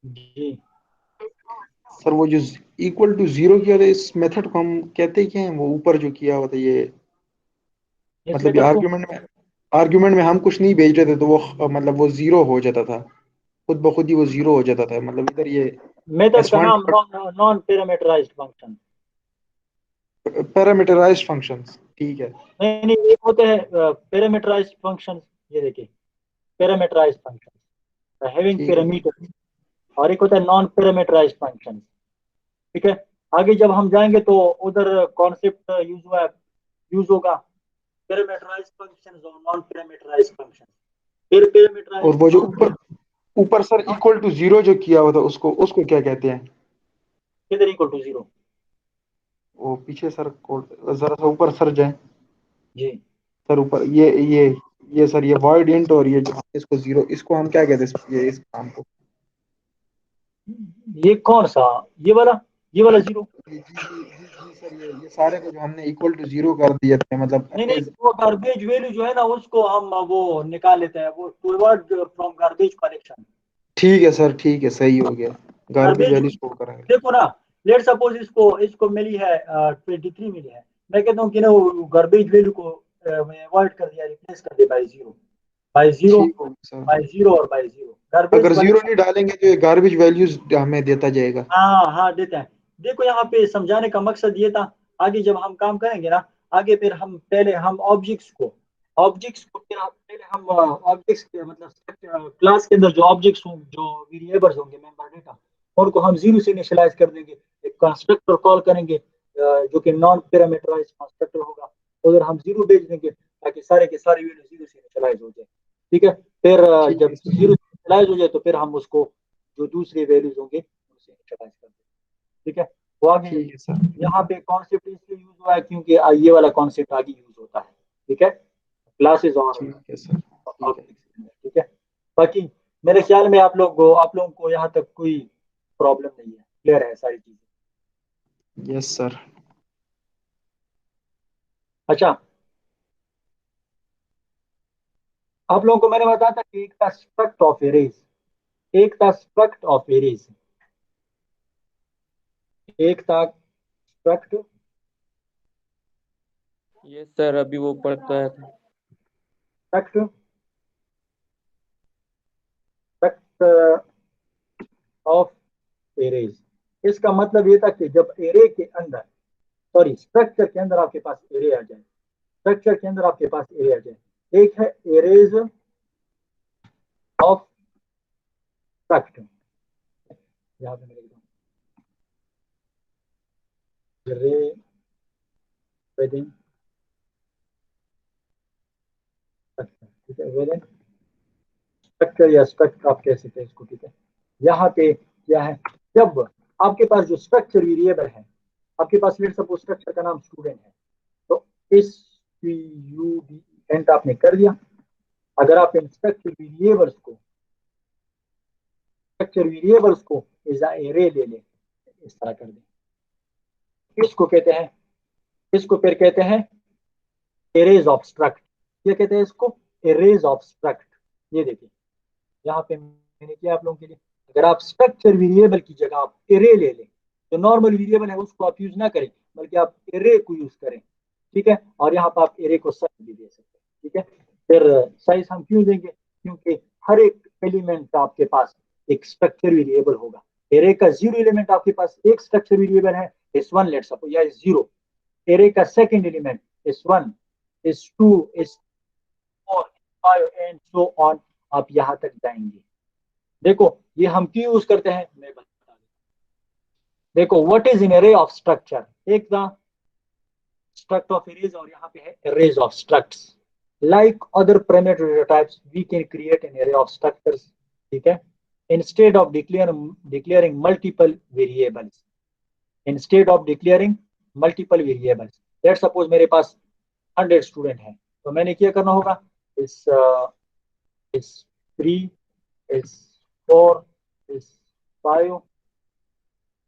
जी। Sir वो जो equal to zero किया था, इस मेथड को हम कहते क्या हैं, वो ऊपर जो किया हुआ था ये, इस मतलब ये मेथड को आर्ग्यूमेंट में हम कुछ नहीं भेज रहे थे तो वो मतलब वो जीरो हो जाता था, खुद ब खुद ही वो जीरो हो जाता था, मतलब इधर ये मेथड एस का वन नाम non non parameterised function. Parameterised functions, ठीक है। नहीं नहीं, एक होते हैं पैरामीटराइज्ड फंक्शन, ये देखिए, पैरामीटराइज्ड फंक्शन हैविंग ठीक है। पैरामीटर, और एक होता है नॉन पैरामीटराइज्ड फंक्शन। ठीक है। आगे जब हम जाएंगे तो उधर कॉन्सेप्ट यूज होगा पैरामीटराइज्ड फंक्शंस और नॉन पैरामीटराइज्ड फंक्शन। फिर और पैरामीटराइज्ड वो जो ऊपर फंक्शन ऊपर सर इक्वल टू जीरो जो किया हुआ था, उसको उसको क्या कहते हैं? किधर इक्वल टू जीरो। वो पीछे सर जरा सा ऊपर सर जाए। जी। सर ऊपर ये सर ये वॉइड इंट, और ये जो हमने इसको जीरो, इसको हम क्या कहते हैं ये इस काम को? ये कौन सा, ये वाला जीरो। जी सर, ये सारे को जो हमने इक्वल टू जीरो कर दिए थे, मतलब नहीं नहीं, एज। वो गार्बेज वैल्यू जो है ना, उसको हम वो निकाल लेते हैं, वो टूवर्ड फ्रॉम गार्बेज कलेक्शन। ठीक है सर, ठीक है, सही हो गया। गार्बेज गार्बेज, वैल्यू स्टोर करेंगे। देखो ना, लेट सपोज इसको इसको मिली है 23 मिली है। मैं कहता हूँ कि ना वो गार्बेज वैल्यू को अवॉइड कर दिया, रिप्लेस कर दिया बाई जीरो, बाई जीरो, ठीक हो गया सर। बाई जीरो और बाई जीरो गार्बेज अगर जीरो कलेक्शन। नहीं डालेंगे तो ये गार्बेज वैल्यूज हमें देता जाएगा। हाँ हाँ, देता है। देखो यहाँ पे समझाने का मकसद ये था, आगे जब हम काम करेंगे ना, आगे फिर हम पहले हम ऑब्जेक्ट्स को फिर पहले हम ऑब्जेक्ट्स के मतलब क्लास के अंदर जो ऑब्जेक्ट्स हों, जो वेरिएबल्स होंगे मेंबर डेटा, उनको हम जीरो से इनिशियलाइज कर देंगे। एक कंस्ट्रक्टर कॉल करेंगे जो कि नॉन पैरामीटराइज्ड कंस्ट्रक्टर होगा, उधर हम जीरो भेज देंगे ताकि सारे के सारे वैल्यू जीरो से इनिशियलाइज हो जाए। ठीक है। फिर ठीक है जब सर। जीरो से इनिशियलाइज हो जाए तो फिर हम उसको जो दूसरे वैल्यूज होंगे उनसे इनिशियलाइज कर देंगे। ठीक है। वो आगे ठीक है सर। यहाँ पे कॉन्सेप्ट इसलिए यूज हुआ है क्योंकि ये वाला कॉन्सेप्ट आगे यूज होता है। ठीक है, क्लासेस और ठीक है सर। ठीक है। ऑब्जेक्ट्स के अंदर। ठीक है। बाकी मेरे ख्याल में आप लोगों को यहाँ तक कोई प्रॉब्लम नहीं है, क्लियर है सारी चीजें। Yes sir. अच्छा, आप लोगों को मैंने बताया था कि एक था स्ट्रक्ट ऑफ एरेज, एक था स्ट्रक्ट ऑफ एरेज, एक था स्ट्रक्ट ये सर अभी वो पढ़ता है। Struct struct of arrays. इसका मतलब ये था कि जब एरे के अंदर, सॉरी, स्ट्रक्चर के अंदर आपके पास एरे आ जाए, स्ट्रक्चर के अंदर आपके पास एरे आ जाए। एक है एरेज ऑफ स्ट्रक्ट, यहाँ पे मैं लिख दूँ रे विदिन स्ट्रक्चर। ठीक है, विदिन स्ट्रक्चर या स्ट्रक्चर आप कह सकते हैं इसको। ठीक है। यहाँ पे क्या है, जब आपके पास जो स्ट्रक्चर वेरिएबल है, आपके पास लेट सपोज स्ट्रक्चर का नाम स्टूडेंट है, तो इस यू डी एंट आपने कर दिया। अगर आप इन स्ट्रक्चर वेरिएबल्स को एज एरे ले लें, इस तरह कर दें, इसको कहते हैं, इसको फिर कहते हैं एरेज ऑफ स्ट्रक्ट। ये कहते हैं इसको एरेज ऑफ स्ट्रक्ट। ये देखिए यहाँ पे मैंने किया आप लोगों के लिए, अगर आप स्ट्रक्चर वेरिएबल की जगह आप एरे ले लें, जो नॉर्मल वेरिएबल है उसको आप यूज ना करें, बल्कि आप एरे को यूज करें। ठीक है। और यहाँ पर आप एरे को साइज भी दे सकते हैं। ठीक है। फिर साइज हम क्यों देंगे, क्योंकि हर एक एलिमेंट का आपके पास एक स्ट्रक्चर वेरिएबल होगा। एरे का जीरो एलिमेंट आपके पास एक स्ट्रक्चर वेरिएबल है, इस वन लेट सपोज, या इस जीरो। एरे का सेकंड एलिमेंट इस वन, इस टू, इस four, five and so on, आप यहां तक जाएंगे। देखो ये हम क्यों यूज करते हैं, मैं बता दूं। देखो what is an array of structure, एक था स्ट्रक्ट ऑफ एरेज, और यहाँ पे है arrays of structs. Like other primary data types we can create an array of structures. ठीक है। Instead of declaring multiple variables, instead of declaring multiple variables, let suppose मेरे पास 100 स्टूडेंट हैं, तो मैंने क्या करना होगा, इस इस 3, इस 4, इस 5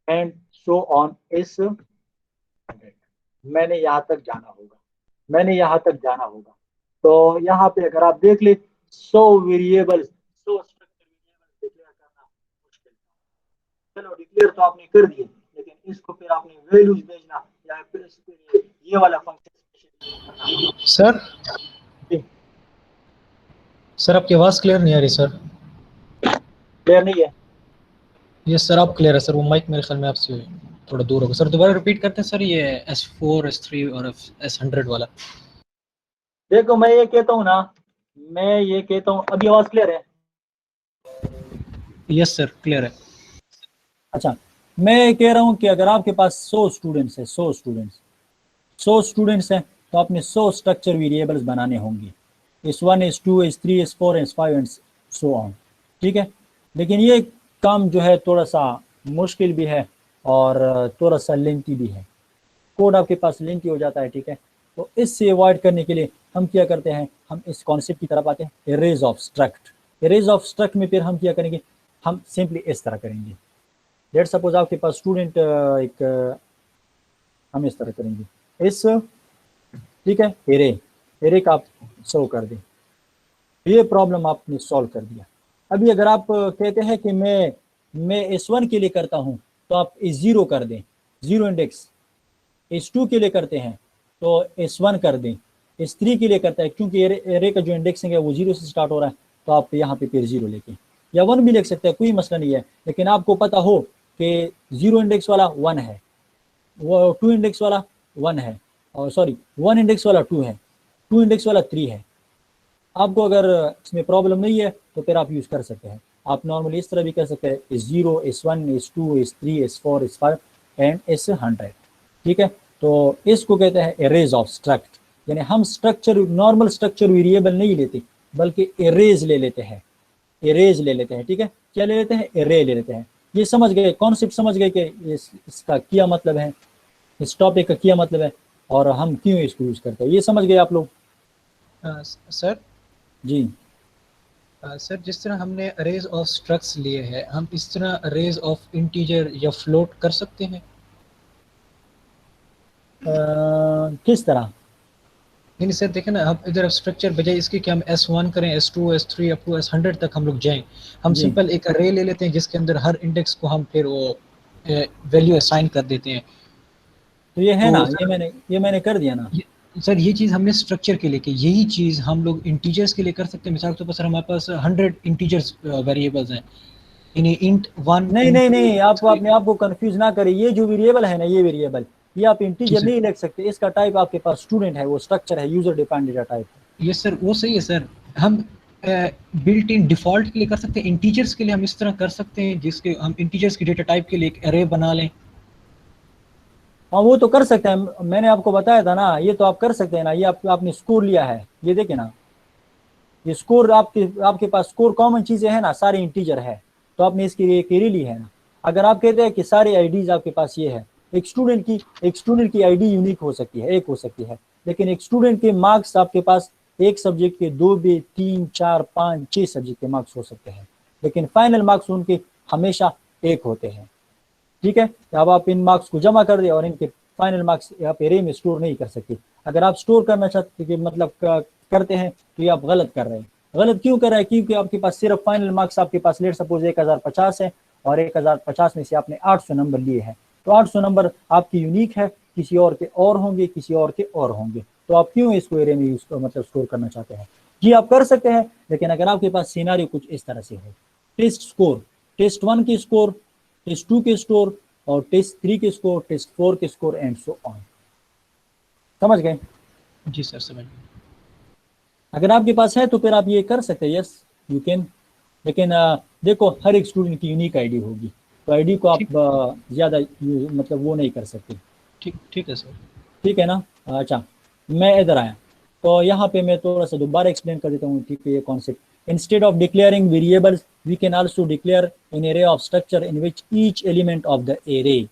एंड सो ऑन इस 100, मैंने यहाँ तक जाना होगा, मैंने यहाँ तक जाना होगा। तो यहाँ पे अगर आप देख ले, 100 वेरिएबल्स, 100 स्ट्रक्चर वेरिएबल्स डिक्लेयर करना मुश्किल था। चलो डिक्लेयर तो आपने कर दिए, लेकिन इसको फिर आपने वैल्यूज भेजना या फिर इसके लिए ये वाला फंक्शन सर जी सर आपकी आवाज़ क्लियर नहीं आ रही सर। क्लियर नहीं है। ये सर आप क्लियर है सर, वो माइक मेरे ख्याल में आपसे थोड़ा दूर होगा सर। दोबारा रिपीट करते हैं सर, ये S4 S3 और S100 वाला। देखो मैं ये कहता हूँ ना, मैं ये कहता हूँ, अभी आवाज क्लियर है? यस सर क्लियर है। अच्छा, मैं कह रहा हूँ कि अगर आपके पास 100 स्टूडेंट्स है, 100 स्टूडेंट्स हैं, तो आपने 100 स्ट्रक्चर वेरिएबल्स बनाने होंगे, S1 S2 S3 S4 S5 and so on, ठीक है। लेकिन ये काम जो है थोड़ा सा मुश्किल भी है और थोड़ा सा लेंथी भी है, कोड आपके पास लेंथी हो जाता है, ठीक है। तो इससे अवॉइड करने के लिए हम क्या करते हैं, हम इस कॉन्सेप्ट की तरफ आते हैं, arrays of struct. Arrays of struct में फिर हम क्या करेंगे, हम सिंपली इस तरह करेंगे। लेट सपोज आपके पास स्टूडेंट हम इस तरह करेंगे, इस, ठीक है, एरे का आप सॉल्व कर दें। ये प्रॉब्लम आपने सॉल्व कर दिया। अभी अगर आप कहते हैं कि मैं S1 के लिए करता हूं, तो आप S0 कर दें, 0 इंडेक्स। S2 के लिए करते हैं तो S1 कर दें। S3 के लिए करता है, क्योंकि एरे का जो इंडेक्सिंग है वो 0 से स्टार्ट हो रहा है, तो आप यहाँ पे फिर 0 लेके, या 1 भी लिख सकते हैं, कोई मसला नहीं है। लेकिन आपको पता हो कि 0 इंडेक्स वाला 1 है, वो 2 इंडेक्स वाला 1 है, और सॉरी 1 इंडेक्स वाला 2 है, 2 इंडेक्स वाला 3 है। आपको अगर इसमें प्रॉब्लम नहीं है तो फिर आप यूज़ कर सकते हैं। आप नॉर्मली इस तरह भी कर सकते हैं, S0 S1 S2 S3 S4 S5 and S100, ठीक है। तो इसको कहते हैं एरेज ऑफ स्ट्रक्ट, यानी हम स्ट्रक्चर, नॉर्मल स्ट्रक्चर वेरिएबल नहीं लेते, बल्कि एरेज ले लेते हैं, एरेज ले लेते हैं, ठीक है। क्या ले लेते हैं, एरे ले लेते हैं। ये समझ गए, कॉन्सेप्ट समझ गए कि इसका क्या मतलब है, इस टॉपिक का क्या मतलब है और हम क्यों इसको यूज़ करते हैं, ये समझ गए आप लोग? सर जी सर जिस तरह हमने अरेज ऑफ स्ट्रक्ट्स लिए हैं, हम इस तरह अरेज ऑफ इंटीजर या फ्लोट कर सकते हैं? किस तरह? नहीं सर देखें ना, अब इधर स्ट्रक्चर बजाय इसके कि हम S1 करें, S2 S3 up to S100 तक हम लोग जाएं, हम जी। सिंपल एक अरे ले लेते हैं जिसके अंदर हर इंडेक्स को हम फिर वो वैल्यू असाइन कर देते हैं। तो ये है तो ना, ये मैंने कर दिया ना। सर ये चीज़ हमने स्ट्रक्चर के लिए की, यही चीज़ हम लोग इंटीजर्स के लिए कर सकते हैं। मिसाल के तौर पर सर हमारे पास 100 इंटीजर्स वेरिएबल्स हैं, यानी इंट 1। नहीं, आप अपने आप को कंफ्यूज ना करें। ये जो वेरिएबल है ना, ये वेरिएबल, ये आप इंटीजर नहीं लिख सकते। इसका टाइप आपके पास स्टूडेंट है, वो स्ट्रक्चर है, यूजर डिफाइंड डेटा टाइप। ये सर वो सही है सर, हम बिल्ट इन डिफॉल्ट के लिए कर सकते हैं, इंटीजर्स के लिए हम इस तरह कर सकते हैं जिसके हम इंटीजर्स की डेटा टाइप के लिए एक एरे बना लें। हाँ वो तो कर सकते हैं, मैंने आपको बताया था ना, ये तो आप कर सकते हैं ना। ये आपने स्कोर लिया है, ये देखे ना, ये स्कोर आपके पास स्कोर कॉमन चीजें है ना, सारे इंटीजर है, तो आपने इसके लिए एक एरे ली है ना। अगर आप कहते हैं कि सारे आईडीज आपके पास ये है, एक स्टूडेंट की आईडी यूनिक हो सकती है, एक हो सकती है, लेकिन एक स्टूडेंट के मार्क्स आपके पास एक सब्जेक्ट के 2 भी 3 4 5 6 सब्जेक्ट के मार्क्स हो सकते हैं, लेकिन फाइनल मार्क्स उनके हमेशा एक होते हैं, ठीक है। अब आप इन मार्क्स को जमा कर दे और इनके फाइनल मार्क्स आप एरे में स्टोर नहीं कर सकते। अगर आप स्टोर करना चाहते मतलब करते हैं तो ये आप गलत कर रहे हैं। गलत क्यों कर रहे हैं? क्योंकि आपके पास सिर्फ फाइनल मार्क्स आपके पास लेट सपोज 1050 है और 1050 में से आपने 800 नंबर लिए हैं, तो 800 नंबर आपकी यूनिक है, किसी और के और होंगे, किसी और के और होंगे, तो आप क्यों इसको एरे में यूज मतलब स्टोर करना चाहते हैं? जी आप कर सकते हैं, लेकिन अगर आपके पास सिनेरियो कुछ इस तरह से हो, टेस्ट स्कोर, टेस्ट 1 के स्कोर, टेस्ट 2 के स्कोर और टेस्ट 3 के स्कोर, टेस्ट 4 के स्कोर एंड सो ऑन। समझ गए? जी सर समझ गए। अगर आपके पास है तो फिर आप ये कर सकते हैं, यस यू कैन। लेकिन देखो हर एक स्टूडेंट की यूनिक आईडी होगी, तो आईडी को आप ज़्यादा मतलब वो नहीं कर सकते। ठीक है सर। ठीक है ना? अच्छा, मैं इधर आया तो यहाँ पे मैं थोड़ा सा दोबारा एक्सप्लेन कर देता हूँ, ठीक है, ये concept. Instead of declaring variables, we can also declare an array of structure in which each element of the array,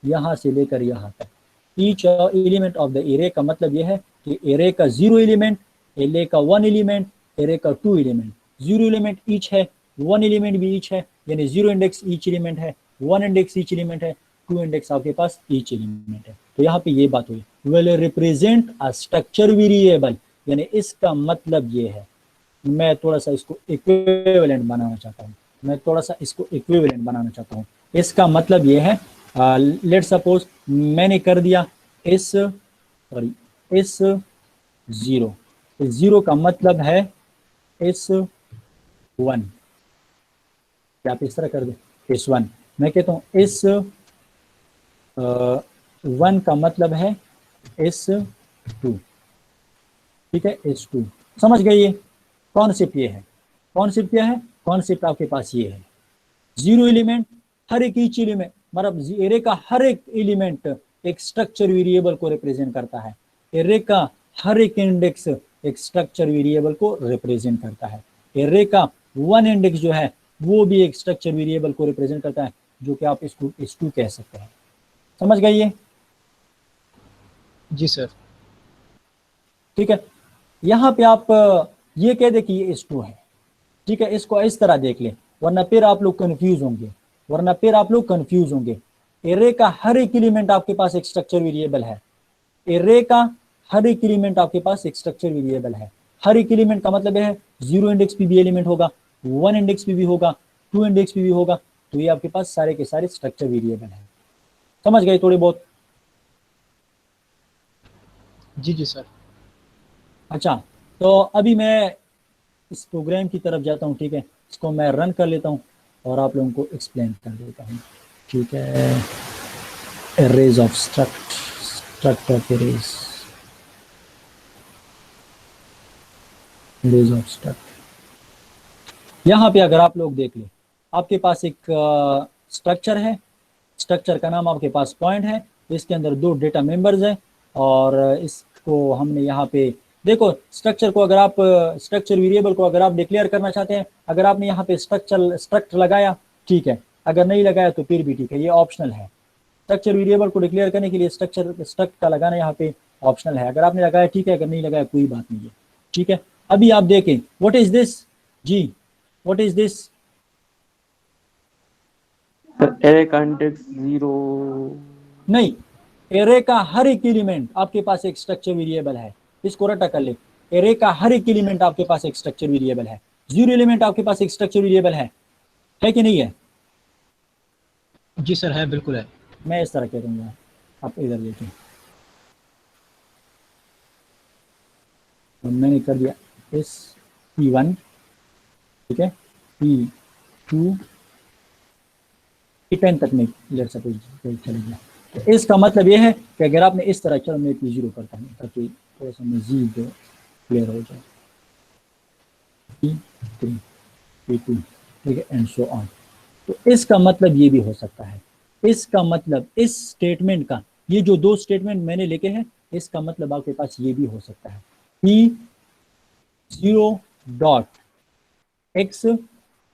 यहाँ से लेकर यहाँ तक, each element of the array का मतलब यह है कि array का 0 एलिमेंट, array का 1 एलिमेंट, array का 2 एलिमेंट, 0 एलिमेंट ईच है, 1 एलिमेंट भी ईच है, यानी 0 इंडेक्स ईच एलिमेंट है, 1 इंडेक्स ईच एलिमेंट है, 2 इंडेक्स आपके पास ईच एलिमेंट है। तो यहाँ पे ये बात हुई, will represent a structure variable, यानी इसका मतलब ये है, मैं थोड़ा सा इसको इक्विवेलेंट बनाना चाहता हूँ। मैं थोड़ा सा इसको इक्विवेलेंट बनाना चाहता हूँ। इसका मतलब ये है, लेट सपोज मैंने कर दिया इस सॉरी इस जीरो, इस जीरो का मतलब है इस वन, क्या आप इस तरह कर दे इस वन, मैं कहता हूँ इस वन का मतलब है इस टू, ठीक है, इस टू। समझ गए? ये कॉन्सेप्ट ये है, कॉन्सेप्ट क्या है, कॉन्सेप्ट आपके पास ये है, जीरो एलिमेंट, हर एक ईच एलिमेंट मतलब एरे का हर एक एलिमेंट एक स्ट्रक्चर वेरिएबल को रिप्रेजेंट करता है। एरे का हर एक इंडेक्स एक स्ट्रक्चर वेरिएबल को रिप्रेजेंट करता है। एरे का वन इंडेक्स जो है वो भी एक स्ट्रक्चर वेरिएबल को रिप्रेजेंट करता है, जो कि आप इसको S2 कह सकते हैं। समझ गए ये? जी सर। ठीक है, यहाँ पे आप ये कह दे कि ये S2 है, ठीक है, इसको इस तरह देख ले, वरना फिर आप लोग कंफ्यूज होंगे, वरना फिर आप लोग कंफ्यूज होंगे। एरे का हर एक एलिमेंट आपके पास एक स्ट्रक्चर वेरिएबल है। एरे का हर एक एलिमेंट आपके पास एक स्ट्रक्चर वेरिएबल है। हर एक एलिमेंट का मतलब है जीरो इंडेक्स पे भी एलिमेंट होगा, वन इंडेक्स पे भी होगा, टू इंडेक्स पे भी होगा, तो ये आपके पास सारे के सारे स्ट्रक्चर वेरिएबल है। समझ गए थोड़े बहुत? जी जी सर। अच्छा, तो अभी मैं इस प्रोग्राम की तरफ जाता हूँ, ठीक है, इसको मैं रन कर लेता हूँ और आप लोगों को एक्सप्लेन कर देता हूँ, ठीक है। Arrays of struct of arrays, arrays of struct. यहाँ पे अगर आप लोग देख ले, आपके पास एक स्ट्रक्चर है, स्ट्रक्चर का नाम आपके पास पॉइंट है, इसके अंदर दो डेटा मेंबर्स हैं, और इसको हमने यहाँ पे देखो, स्ट्रक्चर को अगर आप स्ट्रक्चर वेरिएबल को अगर आप डिक्लेयर करना चाहते हैं, अगर आपने यहाँ पे स्ट्रक्ट लगाया ठीक है, अगर नहीं लगाया तो फिर भी ठीक है, ये ऑप्शनल है। स्ट्रक्चर वेरिएबल को डिक्लेयर करने के लिए स्ट्रक्ट का लगाना यहाँ पे ऑप्शनल है, अगर आपने लगाया ठीक है, अगर नहीं लगाया कोई बात नहीं है, ठीक है। अभी आप देखें, व्हाट इज दिस जी, व्हाट इज दिस? एरे का इंडेक्स 0। नहीं, एरे का हर एक एलिमेंट आपके पास एक स्ट्रक्चर वेरिएबल है, इसको रटा कर ले। एरे का हर एक एलिमेंट आपके पास एक स्ट्रक्चर वेरिएबल है, जीरो एलिमेंट आपके पास एक स्ट्रक्चर वेरिएबल है कि नहीं है? जी सर, है, बिल्कुल है। मैं इस तरह कह दूंगा, आप इधर देखें, तो मैंने कर दिया इस P1, ठीक है, P2, P10 तक नहीं, लेट सपोज चले गया, तो इसका मतलब यह है कि अगर आपने इस तरह, चलो मैं P0 करता हूँ ताकि थोड़ा सा मजीद क्लियर हो जाए, P3, P2, ठीक है, एंड सो ऑन। तो इसका मतलब ये भी हो सकता है, इसका मतलब इस स्टेटमेंट का, ये जो दो स्टेटमेंट मैंने लिखे हैं, इसका मतलब आपके पास ये भी हो सकता है P0 डॉट एक्स,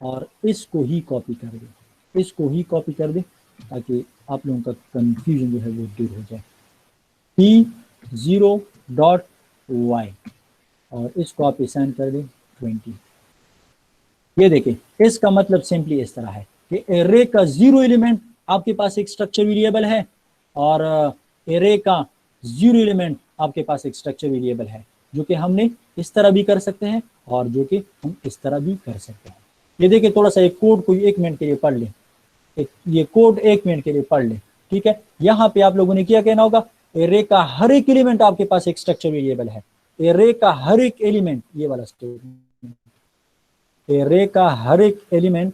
और इसको ही कॉपी कर दे, इसको ही कॉपी कर दे, ताकि आप लोगों का कंफ्यूजन जो है वो दूर हो जाए। P0 डॉट वाई, और इसको आप असाइन कर दें 20। ये देखिए, इसका मतलब सिंपली इस तरह है कि एरे का जीरो एलिमेंट आपके पास एक स्ट्रक्चर वेरिएबल है, और एरे का जीरो एलिमेंट आपके पास एक स्ट्रक्चर वेरिएबल है, जो कि हमने इस तरह भी कर सकते हैं और जो कि हम इस तरह भी कर सकते हैं। ये देखिए, थोड़ा सा एक कोड को 1 मिनट के लिए पढ़ ले, ये कोड 1 मिनट के लिए पढ़ ले, ठीक है। यहाँ पे आप लोगों ने क्या कहना होगा, एरे का हर एक एलिमेंट आपके पास एक स्ट्रक्चर वेरिएबल है, एरे का हर एक एलिमेंट, ये वाला स्टेटमेंट, एरे का हर एक एलिमेंट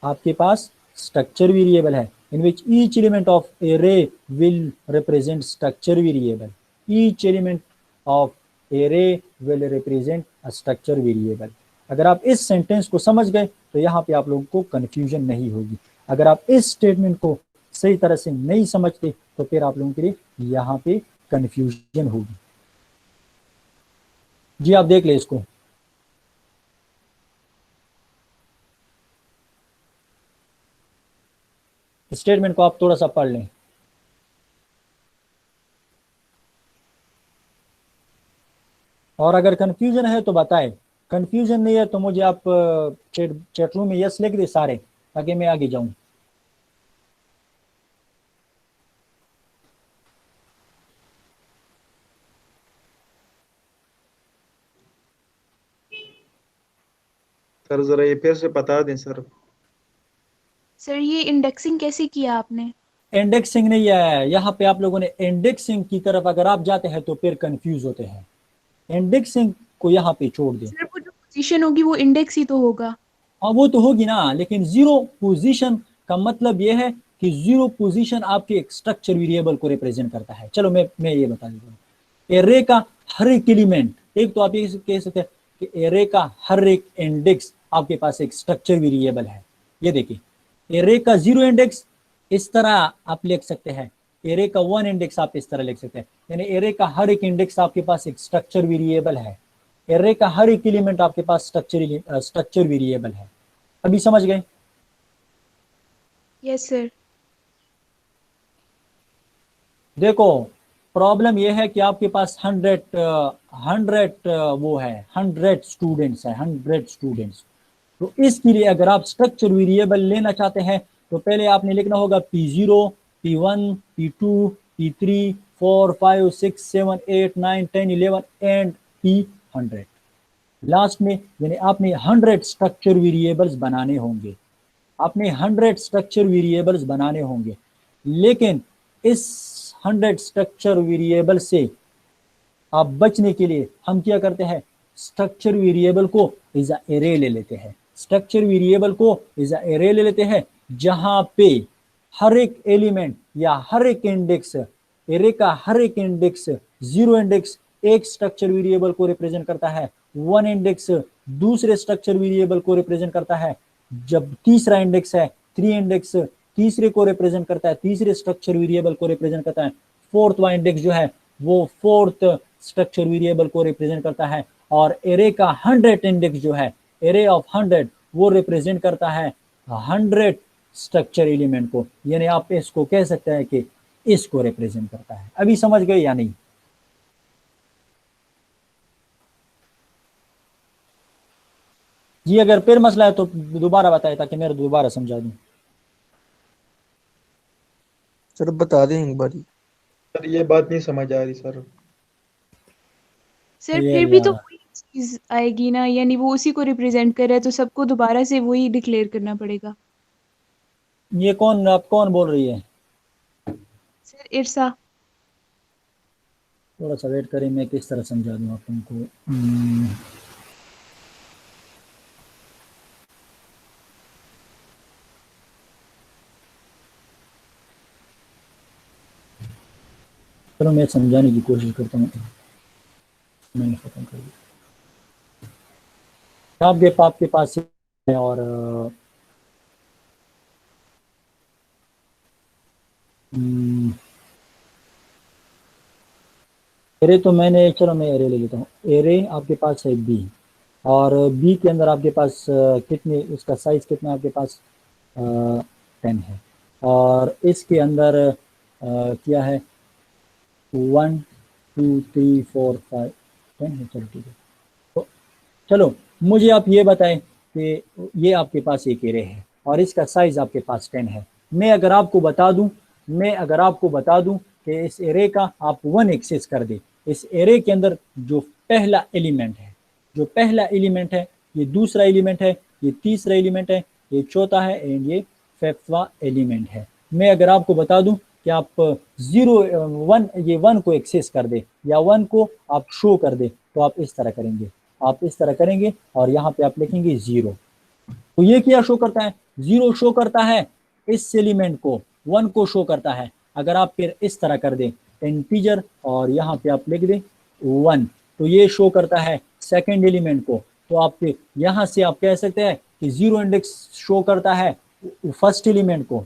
आपके पास स्ट्रक्चर वेरिएबल है, in which each element of array will represent structure variable, each element of array will represent a structure variable. अगर आप इस सेंटेंस को समझ गए तो यहाँ पे आप लोगों को कंफ्यूजन नहीं होगी। अगर आप इस स्टेटमेंट को सही तरह से नहीं समझते तो फिर आप लोगों के लिए यहाँ पे कंफ्यूजन होगी। जी आप देख ले इसको, स्टेटमेंट को आप थोड़ा सा पढ़ लें। और अगर कंफ्यूजन है तो बताएं, कंफ्यूजन नहीं है तो मुझे आप चैट रूम में यस लिख दे सारे, ताकि मैं आगे जाऊं। सर जरा ये फिर से बता दें सर। सर ये इंडेक्सिंग कैसे किया आपने? इंडेक्सिंग नहीं है, यहाँ पे आप लोगों ने इंडेक्सिंग की तरफ अगर आप जाते हैं तो फिर कंफ्यूज होते हैं। इंडेक्सिंग को यहाँ पे छोड़ दें। सर वो जो पोजीशन होगी वो इंडेक्स ही तो होगा। हाँ वो तो होगी ना, लेकिन जीरो पोजीशन का मतलब यह है कि जीरो पोजीशन आपके एक स्ट्रक्चर वेरिएबल को रिप्रेजेंट करता है। चलो मैं ये बता देता हूँ। एरे का हर एक एलिमेंट, एक तो आप ये कह सकते हैं कि एरे का हर एक इंडेक्स आपके पास एक स्ट्रक्चर वेरिएबल है। ये देखिए, एरे का 0 इंडेक्स इस तरह आप लिख सकते हैं, एरे का 1 इंडेक्स आप इस तरह लिख सकते हैं। यानी एरे का हर एक इंडेक्स आपके पास एक स्ट्रक्चर वेरिएबल है। एरे का हर एक एलिमेंट आपके पास स्ट्रक्चर वेरिएबल है। अभी समझ गए? Yes sir. देखो प्रॉब्लम यह है कि आपके पास 100 वो है, 100 स्टूडेंट्स है, 100 स्टूडेंट्स। तो इसके लिए अगर आप स्ट्रक्चर वेरिएबल लेना चाहते हैं तो पहले आपने लिखना होगा P0, P1, P2, P3, 4, 5, 6, 7, 8, 9, 10, 11 and P100 last में। यानी आपने 100 स्ट्रक्चर वेरिएबल्स बनाने होंगे, आपने 100 स्ट्रक्चर वेरिएबल्स बनाने होंगे। लेकिन इस 100 स्ट्रक्चर वेरिएबल से आप बचने के लिए हम क्या करते हैं, स्ट्रक्चर वेरिएबल को इज अ एरे ले लेते हैं। स्ट्रक्चर वेरिएबल को इज अ एरे ले लेते हैं जहां पे हर एक एलिमेंट या हर एक इंडेक्स, एरे का हर एक इंडेक्स, 0 इंडेक्स एक स्ट्रक्चर वेरिएबल को रिप्रेजेंट करता है, 1 इंडेक्स दूसरे स्ट्रक्चर वेरिएबल को रिप्रेजेंट करता है, जब तीसरा इंडेक्स है 3 इंडेक्स तीसरे को रिप्रेजेंट करता है, तीसरे स्ट्रक्चर वेरिएबल को रिप्रेजेंट करता है, फोर्थ वा इंडेक्स जो है वो फोर्थ स्ट्रक्चर वेरिएबल को रिप्रेजेंट करता है, और एरे का 100 इंडेक्स जो है, एरे ऑफ 100 वो रिप्रेजेंट करता है 100 स्ट्रक्चर एलिमेंट को। यानी आप इसको कह सकते हैं कि इसको रिप्रेजेंट करता है। अभी समझ गए या नहीं? जी अगर फिर मसला है तो दोबारा बताए ताकि मैं दोबारा समझा दूं। सर बता दें एक बारी। सर ये बात नहीं समझ आ रही सर। सर ये फिर भी तो अल्लाह, वही चीज आएगी ना, यानी वो उसी को रिप्रेजेंट कर रहा है तो सबको दोबारा से वही डिक्लेयर करना पड़ेगा। ये कौन, आप कौन बोल रही है? सर इरसा। थोड़ा सा वेट करें, मैं किस तरह समझा दूं आप तुमको। चलो मैं समझाने की कोशिश करता हूँ। मैंने खत्म कर दिया। आपके पास है और एरे तो मैंने, चलो मैं एरे ले लेता हूँ। एरे आपके पास है बी, और बी के अंदर आपके पास कितने, उसका साइज कितना आपके पास 10 है, और इसके अंदर क्या है 1 2 3 4 5 10 है। चलो ठीक है, तो चलो मुझे आप ये बताएं कि ये आपके पास एक एरे है और इसका साइज आपके पास 10 है। मैं अगर आपको बता दूं कि इस एरे का आप 1 एक्सेस कर दे, इस एरे के अंदर जो पहला एलिमेंट है, ये दूसरा एलिमेंट है, ये तीसरा एलिमेंट है, ये चौथा है एंड ये फिफ्थवा एलिमेंट है। मैं अगर आपको बता दूं कि आप 1 को एक्सेस कर दे या 1 को आप शो कर दे, तो आप इस तरह करेंगे और यहाँ पे आप लिखेंगे 0। तो ये क्या शो करता है, 0 शो करता है इस एलिमेंट को, 1 को शो करता है। अगर आप फिर इस तरह कर दें इंटीजर और यहाँ पे आप लिख दें 1, तो ये शो करता है सेकंड एलिमेंट को। तो आप यहाँ से आप कह सकते हैं कि 0 इंडेक्स शो करता है फर्स्ट एलिमेंट को,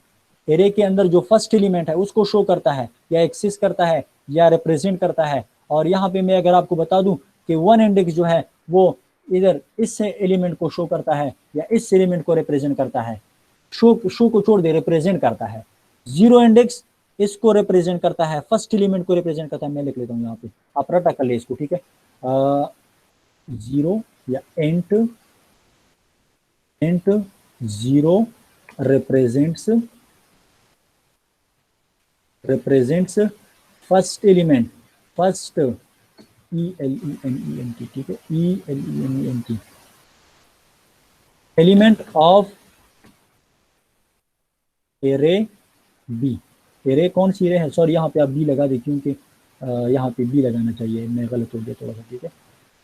एरे के अंदर जो फर्स्ट एलिमेंट है उसको शो करता है या एक्सेस करता है या रिप्रेजेंट करता है। और यहाँ पे मैं अगर आपको बता दूं कि 1 इंडेक्स जो है वो इधर इस एलिमेंट को शो करता है या इस एलिमेंट को रिप्रेजेंट करता है, शो को छोड़ दे रिप्रेजेंट करता है। 0 इंडेक्स इसको रिप्रेजेंट करता है, फर्स्ट एलिमेंट को रिप्रेजेंट करता है। मैं लिख लेता हूँ यहाँ पे, आप रटा कर ले इसको, ठीक है। 0 या int 0 represents first element, first ELEMENT, ठीक है, ELEMENT element of array B. Array कौन सी एरे है, सॉरी यहाँ पे आप बी लगा दे क्योंकि यहाँ पे बी लगाना चाहिए, मैं गलत हो गया थोड़ा सा, ठीक है।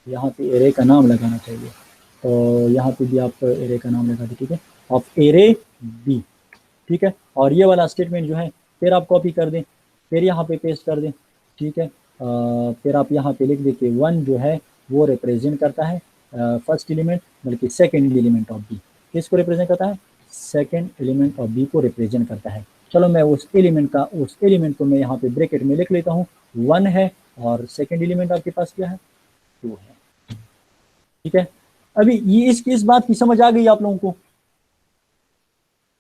यहाँ पे एरे का नाम लगाना चाहिए, तो यहाँ पे भी आप एरे का नाम लगा दें, ठीक है, ऑफ एरे बी, ठीक है। और ये वाला स्टेटमेंट जो है फिर आप कॉपी कर दें, फिर यहाँ पे पेस्ट कर दें, ठीक है। फिर आप यहाँ पे लिख दें कि 1 जो है वो रिप्रेजेंट करता है फर्स्ट एलिमेंट, बल्कि सेकेंड एलिमेंट ऑफ बी। किसको रिप्रेजेंट करता है, सेकेंड एलिमेंट ऑफ बी को रिप्रेजेंट करता है। चलो मैं उस एलिमेंट को मैं यहाँ पे ब्रैकेट में लिख लेता हूँ, 1 है, और सेकेंड एलिमेंट आपके पास क्या है, 2 है, ठीक है। अभी ये इस बात की समझ आ गई आप लोगों को?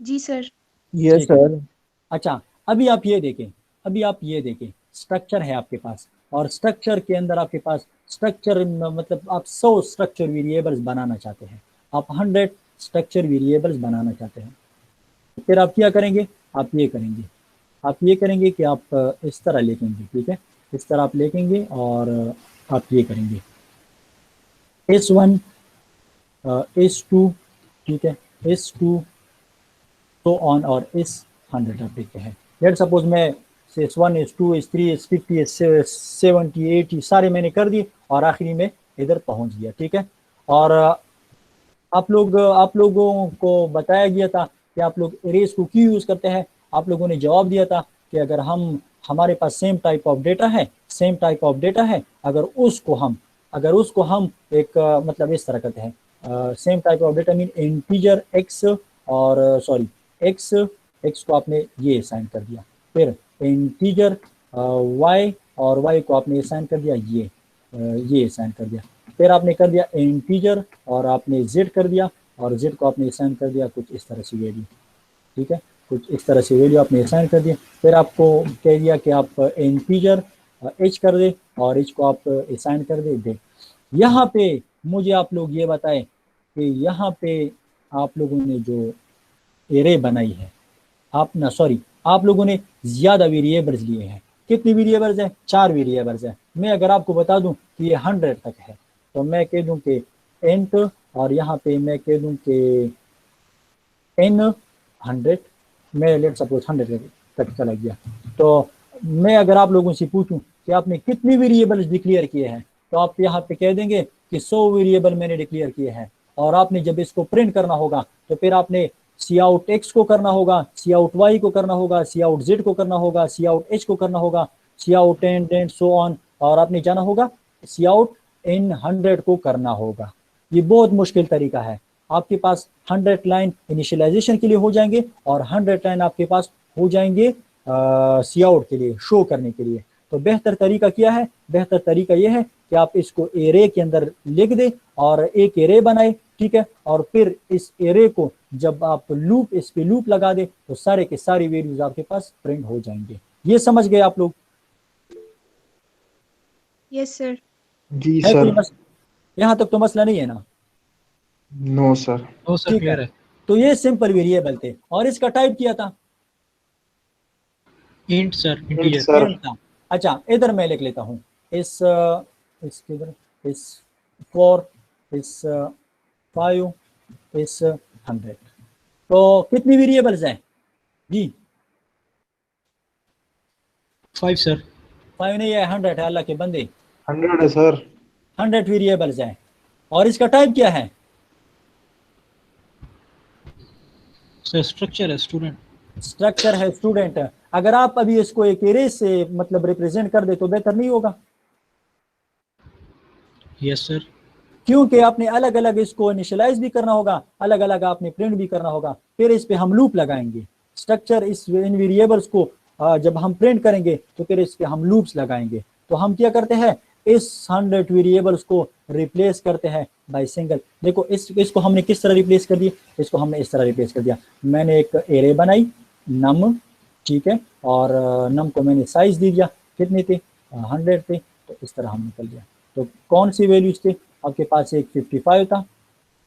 जी सर। Yes sir. अच्छा, अभी आप ये देखें, स्ट्रक्चर है आपके पास, और स्ट्रक्चर के अंदर आपके पास स्ट्रक्चर मतलब आप 100 स्ट्रक्चर वेरिएबल्स बनाना चाहते हैं, आप 100 स्ट्रक्चर वेरिएबल्स बनाना चाहते हैं। फिर आप क्या करेंगे, आप ये करेंगे कि आप इस तरह लिखेंगे, ठीक है, इस तरह आप लिखेंगे और आप ये करेंगे S1 S2, ठीक है, S2 तो ऑन और S100 आप लिखते हैं। लेट सपोज मैं S1 S2 S3 S50 S70 80 सारे मैंने कर दिए और आखिरी में इधर पहुंच गया, ठीक है। और आप लोगों को बताया गया था कि आप लोग एरेज को क्यों यूज़ करते हैं। आप लोगों ने जवाब दिया था कि अगर हमारे पास सेम टाइप ऑफ डेटा है, अगर उसको हम एक मतलब इस तरह करते हैं, same type of data mean integer x और सॉरी एक्स को आपने ये असाइन कर दिया, फिर इंटीजर वाई और वाई को आपने असाइन कर दिया ये असाइन कर दिया, फिर आपने कर दिया इंटीजर और आपने जेड कर दिया और जेड को आपने असाइन कर दिया कुछ इस तरह से वैल्यू, ठीक है, कुछ इस तरह से वैल्यू आपने असाइन कर दिया। फिर आपको कह दिया कि आप इंटीजर एच कर दे और एच को आप असाइन कर दे। यहाँ पे मुझे आप लोग ये बताएं कि यहाँ पे आप लोगों ने जो एरे बनाई है, आप लोगों ने ज्यादा वेरिएबल्स लिए हैं। कितनी वेरिएबल्स है, 4 वेरिएबल्स है। मैं अगर आपको बता दूं कि ये 100 तक है तो मैं कह दूं कि इंट और यहाँ पे मैं कह दूं कि n100, मैं लेट सपोज 100 तक चला गया। तो मैं अगर आप लोगों से पूछूं कि आपने कितनी वेरिएबल्स डिक्लेयर किए हैं तो आप यहाँ पे कह देंगे कि 100 वेरिएबल मैंने डिक्लेयर किए हैं। और आपने जब इसको प्रिंट करना होगा तो फिर आपने सी आउट एक्स को करना होगा, सी आउट वाई को करना होगा, सी आउट जेड को करना होगा, सी आउट एच को करना होगा, सी आउट एंड सो ऑन, और आपने जाना होगा सी आउट इन 100 को करना होगा। ये बहुत मुश्किल तरीका है। आपके पास 100 लाइन इनिशियलाइजेशन के लिए हो जाएंगे और 100 लाइन आपके पास हो जाएंगे सी आउट के लिए, शो करने के लिए। तो बेहतर तरीका क्या है, बेहतर तरीका यह है कि आप इसको एरे के अंदर लिख दें और एक एरे बनाए, ठीक है, और फिर इस एरे को जब आप इस पे लूप लगा दे तो सारे के सारी वैल्यूज आपके पास प्रिंट हो जाएंगे। ये समझ गए आप लोग? Yes sir. जी सर। यहाँ तक तो मसला नहीं है ना? No sir. No sir, clear है। तो ये सिंपल वेरिएबल थे और इसका टाइप किया था इंट सर, इंटीजर सर। था। अच्छा, इधर मैं लिख लेता हूँ इस 4 इस 5 इस 100। तो कितनी वेरिएबल्स हैं जी? 5 सर। 5 नहीं है, 100 है। अल्लाह के बंदे 100 है सर। 100 वेरिएबल्स हैं। और इसका टाइप क्या है? सर स्ट्रक्चर है स्टूडेंट। स्ट्रक्चर है स्टूडेंट। अगर आप अभी इसको एक एरे से मतलब रिप्रेजेंट कर दे तो बेहतर नहीं होगा? Yes sir. क्योंकि आपने अलग अलग इसको इनिशियलाइज भी करना होगा, अलग अलग आपने प्रिंट भी करना होगा, फिर इस पे हम लूप लगाएंगे। स्ट्रक्चर इन वेरिएबल्स को जब हम प्रिंट करेंगे तो फिर इस पे हम लूप्स लगाएंगे। तो हम क्या करते हैं, इस 100 वेरिएबल्स को रिप्लेस करते हैं बाय सिंगल। देखो इसको हमने किस तरह रिप्लेस कर दिया, इसको हमने इस तरह रिप्लेस कर दिया। मैंने एक एरे बनाई नम, ठीक है, और नम को मैंने साइज दे दिया, कितने थे, 100 थे, तो इस तरह हम निकल गया। तो कौन सी वैल्यूज थे आपके पास? एक 55 था,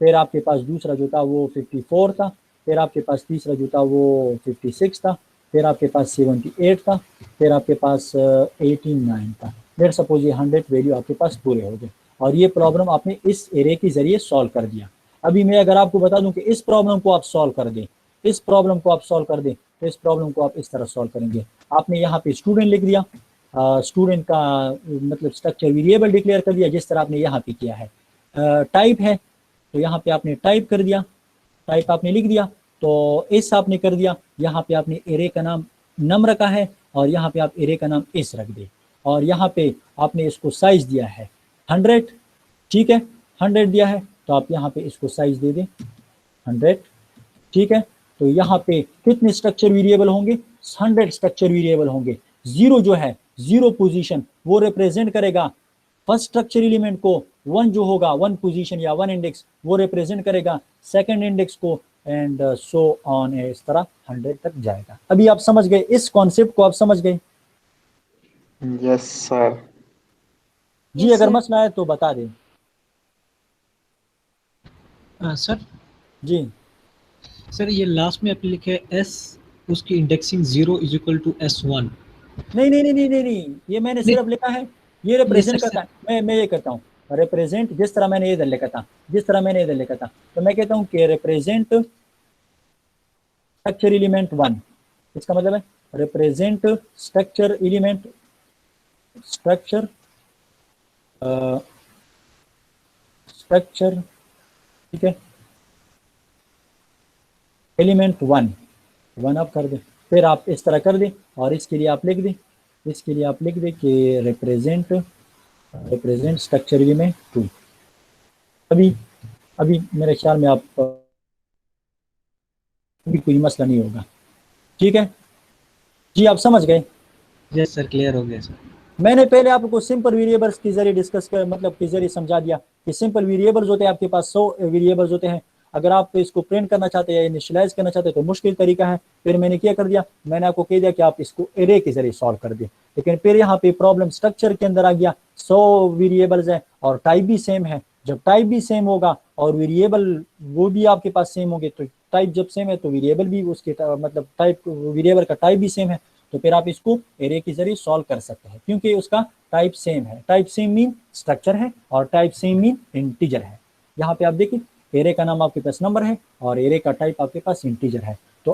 फिर आपके पास दूसरा जो था वो 54 था, फिर आपके पास तीसरा जो था वो 56 था, फिर आपके पास 78 था, फिर आपके पास 89 था। लेट सपोज ये 100 वैल्यू आपके पास पूरे हो गए और ये प्रॉब्लम आपने इस एरे के जरिए सॉल्व कर दिया। अभी मैं अगर आपको बता दूं कि इस प्रॉब्लम को आप सॉल्व कर दें, इस प्रॉब्लम को आप सॉल्व कर दें तो इस प्रॉब्लम को आप इस तरह सॉल्व करेंगे। आपने यहाँ पे स्टूडेंट लिख दिया, स्टूडेंट का मतलब स्ट्रक्चर वेरिएबल डिक्लेयर कर दिया जिस तरह आपने यहाँ पे किया है। टाइप है तो यहाँ पे आपने टाइप कर दिया, टाइप आपने लिख दिया, तो एस आपने कर दिया, यहाँ पे आपने एरे का नाम नम रखा है और यहाँ पे आप एरे का नाम एस रख दे, और यहाँ पे आपने इसको साइज दिया है 100, ठीक है, 100 दिया है तो आप यहाँ पे इसको साइज दे दें 100, ठीक है। तो यहाँ पे कितने स्ट्रक्चर वेरिएबल होंगे, 100 स्ट्रक्चर वेरिएबल होंगे। जीरो जो है, जीरो पोजीशन वो रिप्रेजेंट करेगा फर्स्ट स्ट्रक्चर एलिमेंट को, 1 जो होगा 1 पोजीशन या 1 इंडेक्स वो रिप्रेजेंट करेगा सेकंड इंडेक्स को, एंड सो ऑन, इस तरह 100 तक जाएगा। अभी आप समझ गए इस कॉन्सेप्ट को, आप समझ गए? Yes sir. जी Yes, अगर sir. मसला है तो बता दें। सर जी सर ये लास्ट में आपने लिखा है एस, उसकी indexing 0 is equal to S1। नहीं नहीं नहीं नहीं नहीं नहीं, ये मैंने नहीं। सिर्फ लिखा है, ये रिप्रेजेंट सर, करता है। मैं ये करता हूँ रिप्रेजेंट, जिस तरह मैंने इधर लिखा था, जिस तरह मैंने इधर लिखा था, तो मैं कहता हूँ कि रिप्रेजेंट स्ट्रक्चर एलिमेंट 1, इसका मतलब है represent structure element, structure structure, ठीक है, एलिमेंट 1 आप कर दें, फिर आप इस तरह कर दें, और इसके लिए आप लिख दें, इसके लिए आप लिख दें कि रिप्रेजेंट स्ट्रक्चर एलिमेंट 2। अभी मेरे ख्याल में आप अभी कोई मसला नहीं होगा, ठीक है जी, आप समझ गए? यस सर, क्लियर हो गया सर। मैंने पहले आपको सिंपल वेरिएबल्स के जरिए डिस्कस कर, मतलब के जरिए समझा दिया कि सिंपल वेरिएबल्स होते हैं, आपके पास 100 वेरिएबल्स होते हैं। अगर आप इसको प्रिंट करना चाहते हैं या इनिशियलाइज करना चाहते हैं तो मुश्किल तरीका है। फिर मैंने क्या कर दिया, मैंने आपको कह दिया कि आप इसको एरे के जरिए सॉल्व कर दें, लेकिन फिर यहाँ पे प्रॉब्लम स्ट्रक्चर के अंदर आ गया, 100 वेरिएबल्स हैं और टाइप भी सेम है। जब टाइप भी सेम होगा और वेरिएबल वो भी आपके पास सेम होंगे, तो टाइप जब सेम है तो वेरिएबल भी उसके मतलब टाइप, वेरिएबल का टाइप भी सेम है, तो फिर आप इसको एरे के जरिए सॉल्व कर सकते हैं, क्योंकि उसका टाइप सेम है। टाइप सेम मीन स्ट्रक्चर है और टाइप सेम मीन इंटीजर है। यहाँ पे आप देखिए एरे का नाम आपके पास नंबर है और एरे का टाइप आपके पास इंटीजर है। तो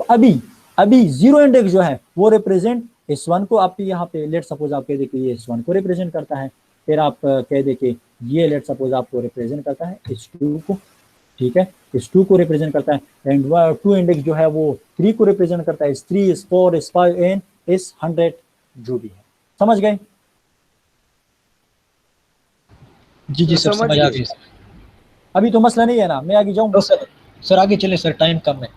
अभी जीरो इंडेक्स जो है वो रिप्रेजेंट S1 को, आप यहाँ पे लेट सपोज आप कह दे कि ये S1 को रिप्रेजेंट करता है, फिर आप कह दे कि ये लेट सपोज आपको रिप्रेजेंट करता है S2 को, ठीक है, S2 को रिप्रेजेंट करता है, एंड 2 इंडेक्स जो है वो 3 को रिप्रेजेंट करता है, S3 S4 S5 and S100 जो भी है। समझ गए? जी सर, समझ आ गई सर। अभी तो मसला नहीं है ना, मैं आगे जाऊँ? तो सर आगे चले सर, टाइम कम है।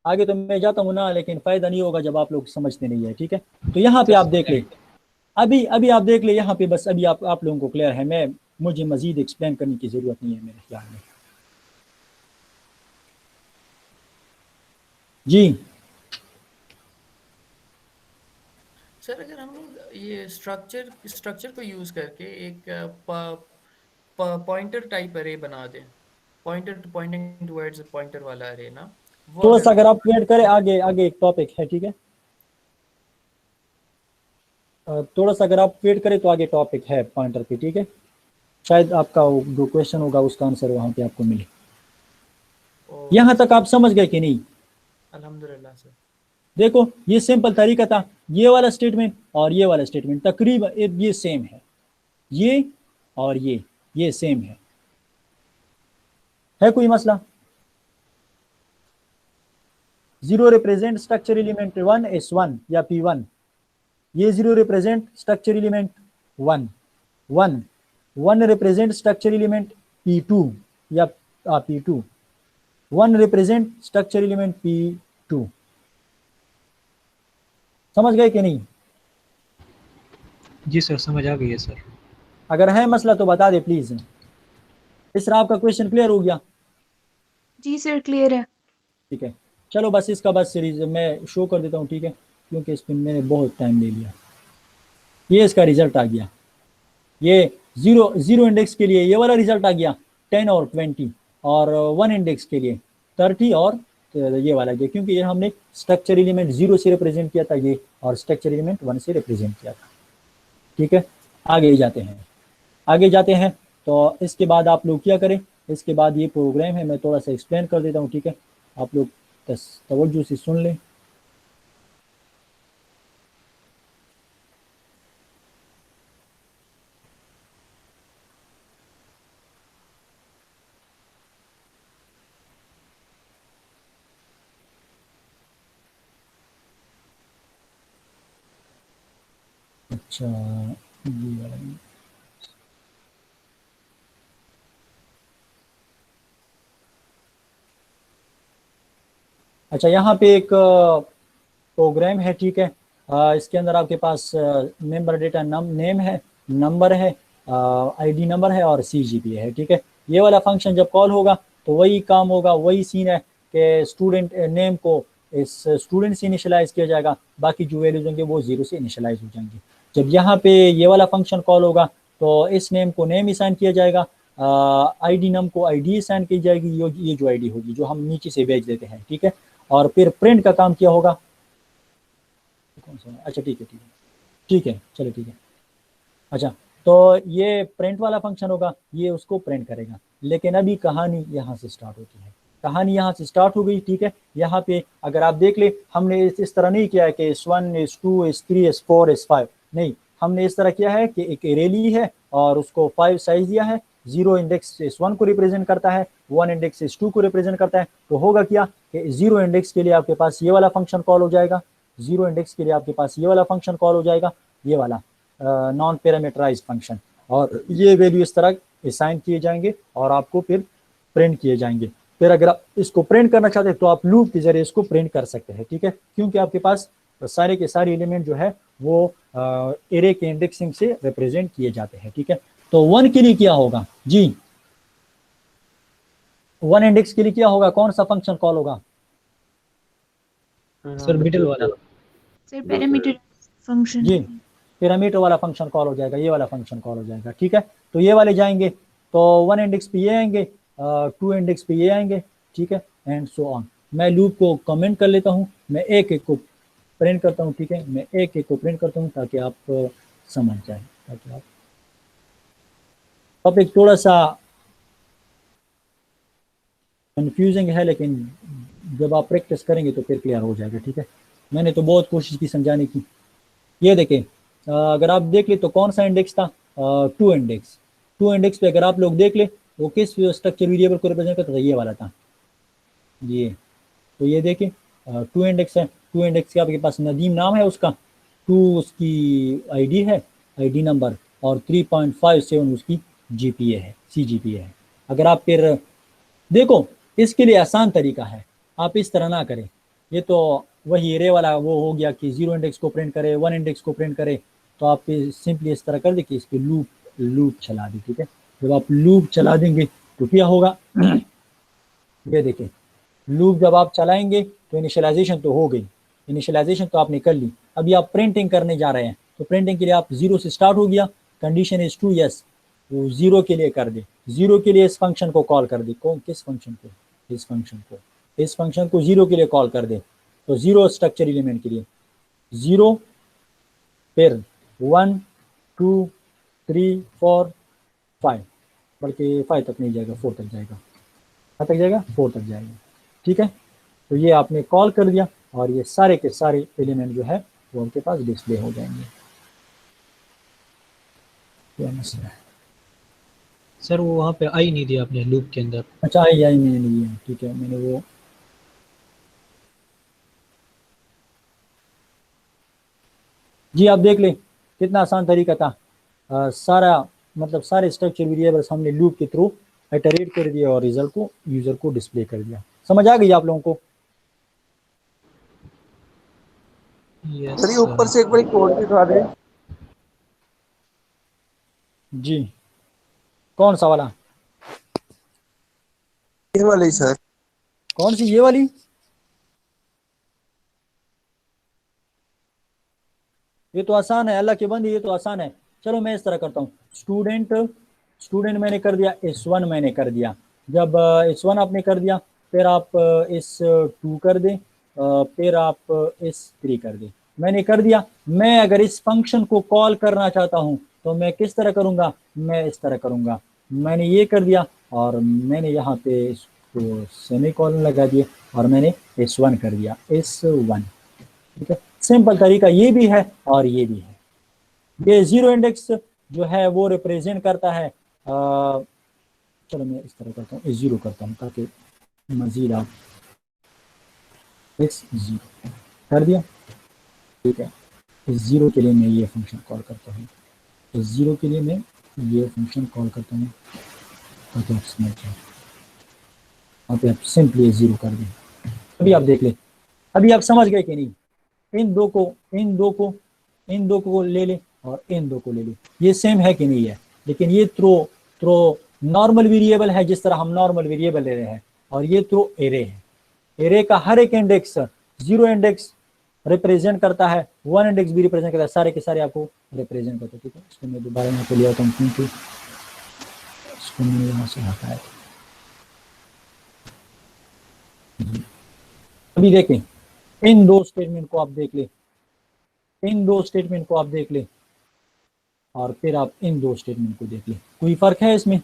आगे तो मैं जाता हूँ ना, लेकिन फायदा नहीं होगा जब आप लोग समझते नहीं है, ठीक है। तो यहाँ पे आप देख ले, अभी आप देख ले यहाँ पे, बस अभी आप लोगों को क्लियर है। मुझे मजीद एक्सप्लेन करने की जरूरत नहीं है मेरे ख्याल में। जी सर अगर हम लोग ये स्ट्रक्चर को यूज करके एक पॉइंटर टाइप अरे बना दें, पॉइंटर पॉइंटिंग टुवर्ड्स पॉइंटर वाला अरे ना, थोड़ा सा अगर आप वेट करें, आगे एक टॉपिक है, ठीक है, थोड़ा सा अगर आप वेट करें तो आगे टॉपिक है पॉइंटर पे, ठीक है, शायद आपका जो क्वेश्चन होगा उसका आंसर वहां पे आपको मिले। यहाँ तक आप समझ गए कि नहीं? अल्हम्दुलिल्लाह सर। देखो ये सिंपल तरीका था, ये वाला स्टेटमेंट और ये वाला स्टेटमेंट तकरीबन ये सेम है, ये और ये सेम है कोई मसला? 0 रिप्रेजेंट स्ट्रक्चर एलिमेंट 1 S1 या P1, ये 0 represent structure element 1 represent structure element P2 या P2, 1 represent structure element P2। समझ गए कि नहीं? जी सर, समझ आ गई है सर। अगर है मसला तो बता दे प्लीज। इस तरह आपका क्वेश्चन क्लियर हो गया? जी सर, क्लियर है। ठीक है, चलो बस इसका बस सीरीज मैं शो कर देता हूँ, ठीक है, क्योंकि इस पर मैंने बहुत टाइम ले लिया। ये इसका रिजल्ट आ गया, ये जीरो इंडेक्स के लिए ये वाला रिजल्ट आ गया 10 और 20, और 1 इंडेक्स के लिए 30 और ये वाला गया, क्योंकि ये हमने स्ट्रक्चर एलिमेंट 0 से रिप्रेजेंट किया था ये, और स्ट्रक्चर एलिमेंट 1 से रिप्रेजेंट किया था। ठीक है, आगे जाते हैं। तो इसके बाद आप लोग क्या करें, इसके बाद ये प्रोग्राम है, मैं थोड़ा सा एक्सप्लेन कर देता हूँ, ठीक है, आप लोग तवज्जो से सुन लें। अच्छा ये वाला नहीं। अच्छा यहाँ पे एक प्रोग्राम है, ठीक है। इसके अंदर आपके पास मेंबर डेटा नेम है, नंबर है, आईडी नंबर है और CGPA है, ठीक है। ये वाला फंक्शन जब कॉल होगा तो वही काम होगा, वही सीन है कि स्टूडेंट नेम को इस स्टूडेंट से इनिशियलाइज किया जाएगा, बाकी जो वैल्यूज होंगे वो 0 से इनिशियलाइज हो जाएंगे। जब यहाँ पे ये वाला फंक्शन कॉल होगा तो इस नेम को नेम असाइन किया जाएगा, आईडी नम को आईडी असाइन की जाएगी, ये जो आईडी होगी जो हम नीचे से भेज देते हैं, ठीक है। और फिर प्रिंट का काम किया होगा। कौन सा? अच्छा ठीक है ठीक है ठीक है, चलो ठीक है। अच्छा तो ये प्रिंट वाला फंक्शन होगा, ये उसको प्रिंट करेगा। लेकिन अभी कहानी यहाँ से स्टार्ट होती है, कहानी यहाँ से स्टार्ट हो गई, ठीक है। यहाँ पे अगर आप देख ले, हमने इस तरह नहीं किया है कि S1 S2 S3 S4 S5, नहीं, हमने इस तरह किया है कि एक एरे ली है और उसको 5 साइज दिया है। 0 इंडेक्स S1 को रिप्रेजेंट करता है, 1 इंडेक्स S2 को रिप्रेजेंट करता है। तो होगा क्या कि 0 इंडेक्स के लिए आपके पास ये वाला फंक्शन कॉल हो जाएगा, 0 इंडेक्स के लिए आपके पास ये वाला फंक्शन कॉल हो जाएगा, ये वाला नॉन पैरामीटराइज्ड फंक्शन, और ये वैल्यू इस तरह असाइन किए जाएंगे और आपको फिर प्रिंट किए जाएंगे। फिर अगर आप इसको प्रिंट करना चाहते हैं तो आप लूप के जरिए इसको प्रिंट कर सकते हैं, ठीक है, क्योंकि आपके पास सारे के सारे एलिमेंट जो है वो एरे के इंडेक्सिंग से रिप्रेजेंट किए जाते हैं, ठीक है। तो 1 के लिए क्या होगा जी, 1 इंडेक्स के लिए क्या होगा, कौन सा फंक्शन कॉल होगा? सर मिडिल वाला। सर पैरामीटर फंक्शन जी, पैरामीटर वाला फंक्शन कॉल हो जाएगा, ये वाला फंक्शन कॉल हो जाएगा, ठीक है। तो ये वाले जाएंगे तो 1 इंडेक्स पे ये आएंगे, 2 इंडेक्स पे ये आएंगे, ठीक है, एंड सो ऑन। मैं लूप को कमेंट कर लेता हूँ, मैं एक एक को प्रिंट करता हूँ, ठीक है, मैं एक एक को प्रिंट करता हूँ ताकि आप समझ जाए, ताकि आप टॉपिक थोड़ा सा कंफ्यूजिंग है, लेकिन जब आप प्रैक्टिस करेंगे तो फिर क्लियर हो जाएगा, ठीक है। मैंने तो बहुत कोशिश की समझाने की। ये देखें, अगर आप देख ले तो कौन सा इंडेक्स था, 2 इंडेक्स। 2 इंडेक्स पे अगर आप लोग देख ले वो किस स्ट्रक्चर वेरिएबल को रिप्रेजेंट करता था, ये वाला था ये। तो ये देखें 2 इंडेक्स है, 2 इंडेक्स के आपके पास नदीम नाम है उसका, 2 उसकी आईडी है, आईडी नंबर, और 3.57 उसकी GPA है, CGPA है। अगर आप फिर देखो, इसके लिए आसान तरीका है, आप इस तरह ना करें, ये तो वही एरे वाला वो हो गया कि 0 इंडेक्स को प्रिंट करे, 1 इंडेक्स को प्रिंट करे। तो आप सिंपली इस तरह कर दे कि इस पर लूप चला दें, ठीक है। जब आप लूप चला देंगे तो क्या होगा ये देखें, लूप जब आप चलाएंगे तो इनिशियलाइजेशन तो हो गई, इनिशियलाइजेशन तो आपने कर ली, अभी आप प्रिंटिंग करने जा रहे हैं। तो प्रिंटिंग के लिए आप 0 से स्टार्ट हो गया, कंडीशन इज ट्रू, यस, वो 0 के लिए कर दे, 0 के लिए इस फंक्शन को कॉल कर दे, कौन किस फंक्शन को, इस फंक्शन को 0 के लिए कॉल कर दे। तो 0 स्ट्रक्चर एलिमेंट के लिए 0, फिर 1 2 3 4 5, बल्कि 5 तक नहीं जाएगा, 4 तक जाएगा, कहाँ तक जाएगा, 4 तक जाएगा, ठीक है। तो ये आपने कॉल कर दिया और ये सारे के सारे एलिमेंट जो है वो उनके पास डिस्प्ले हो जाएंगे। क्या मसला है? सर वो वहाँ पे आई नहीं दिया आपने लूप के अंदर। अच्छा आई मैंने नहीं है, ठीक है, मैंने वो जी आप देख लें कितना आसान तरीका था। सारा मतलब सारे स्ट्रक्चर वेरिएबल्स हमने लूप के थ्रू इटरेट कर दिया और रिजल्ट को यूजर को डिस्प्ले कर दिया। समझ आ गई आप लोगों को? यस सर ये ऊपर से एक बार कोड दिखा दे। जी, कौन सा वाला? ये वाला ही सर। कौन सी, ये वाली? ये तो आसान है, अल्लाह के बंदे, ये तो आसान है। चलो मैं इस तरह करता हूँ, स्टूडेंट मैंने कर दिया, S1 मैंने कर दिया। जब S1 आपने कर दिया, फिर आप S2 कर दें, फिर आप S3 कर दें, मैंने कर दिया। मैं अगर इस फंक्शन को कॉल करना चाहता हूँ तो मैं किस तरह करूँगा, मैं इस तरह करूँगा, मैंने ये कर दिया और मैंने यहाँ पे इसको सेमीकोलन लगा दिया और मैंने S1 कर दिया, S1, ठीक है। सिंपल तरीका ये भी है और ये भी है। ये 0 इंडेक्स जो है वो रिप्रेजेंट करता है, चलो मैं इस तरह करता हूँ, 0 करता हूँ ताकि मजीद आप X0 कर दिया, ठीक है। तो 0 के लिए मैं ये फंक्शन कॉल करता हूँ, तो 0 के लिए मैं ये फंक्शन कॉल करता हूँ, ताकि आप समझ जाए। वहाँ पे आप सिंपली 0 कर दें। अभी आप देख लें, अभी आप समझ गए कि नहीं? इन दो को ले ले और इन दो को ले ले, ये सेम है कि नहीं है? लेकिन ये थ्रो नॉर्मल वेरिएबल है, जिस तरह हम नॉर्मल वेरिएबल ले रहे हैं, और ये थ्रो एरे है। एरे का हर एक इंडेक्स 0 इंडेक्स रिप्रेजेंट करता है, 1 इंडेक्स भी रिप्रेजेंट करता है, सारे के सारे आपको रिप्रेजेंट करते हैं। ठीक है, इसको मैं दोबारा यहाँ पे लिया था, क्योंकि इसको मैंने यहाँ से हटाया था। अभी देखें, इन दो स्टेटमेंट को आप देख ले, इन दो स्टेटमेंट को आप देख ले, और फिर आप इन दो स्टेटमेंट को देख ले। कोई फर्क है इसमें?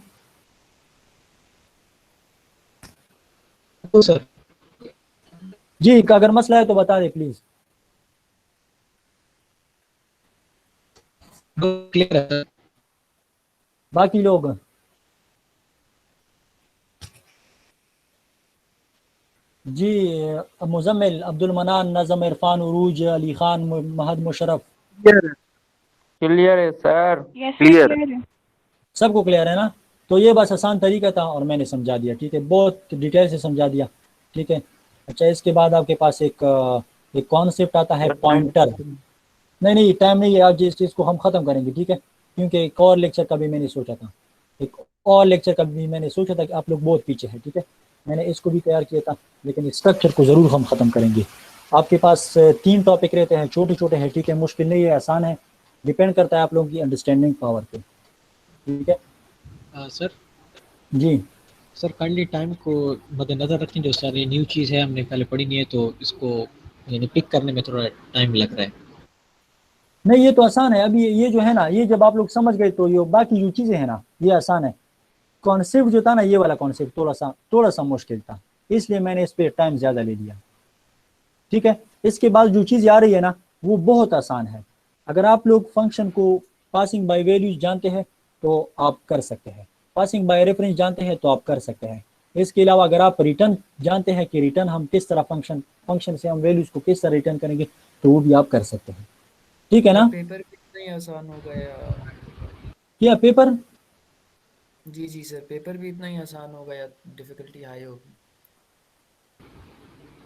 तो सर जी, अगर मसला है तो बता दे प्लीज। क्लियर है। बाकी लोग जी, मुजम्मिल, अब्दुल मनान, नज़म, इरफान, उरूज, अली खान, महद मुशर्रफ, क्लियर है सर। क्लियर। सबको क्लियर है ना? तो ये बस आसान तरीका था और मैंने समझा दिया। ठीक है, बहुत डिटेल से समझा दिया। ठीक है, अच्छा, इसके बाद आपके पास एक कॉन्सेप्ट आता है पॉइंटर। नहीं, टाइम नहीं है, आज इस चीज़ को हम ख़त्म करेंगे। ठीक है, क्योंकि एक और लेक्चर का भी मैंने सोचा था, कि आप लोग बहुत पीछे हैं। ठीक है, मैंने इसको भी तैयार किया था, लेकिन स्ट्रक्चर को ज़रूर हम ख़त्म करेंगे। आपके पास 3 टॉपिक रहते हैं, छोटे छोटे हैं। ठीक है, मुश्किल नहीं है, आसान है, डिपेंड करता है आप लोगों की अंडरस्टैंडिंग पावर पे। ठीक है सर जी, सर काइंडली टाइम को मद्देनजर रखें, जो सारी न्यू चीज़ है हमने पहले पढ़ी नहीं है, तो इसको यानी पिक करने में थोड़ा टाइम लग रहा है। नहीं, ये तो आसान है। अभी ये जो है ना, ये जब आप लोग समझ गए तो ये बाकी जो चीज़ें हैं ना, ये आसान है। कॉन्सेप्ट जो था ना, ये वाला कॉन्सेप्ट थोड़ा सा मुश्किल था, इसलिए मैंने इस पर टाइम ज़्यादा ले लिया। ठीक है, इसके बाद जो चीज़ आ रही है ना, वो बहुत आसान है। अगर आप लोग फंक्शन को पासिंग बाय वैल्यूज जानते हैं तो आप कर सकते हैं, पासिंग बाय रेफरेंस जानते हैं तो आप कर सकते हैं। इसके अलावा अगर आप रिटर्न जानते हैं कि रिटर्न हम किस तरह फंक्शन से हम वैल्यूज को किस तरह रिटर्न करेंगे, तो वो भी आप कर सकते हैं। ठीक है ना? पेपर भी इतना ही आसान हो गया। क्या पेपर? जी सर, पेपर भी इतना ही आसान हो गया, डिफिकल्टी हाई होगी।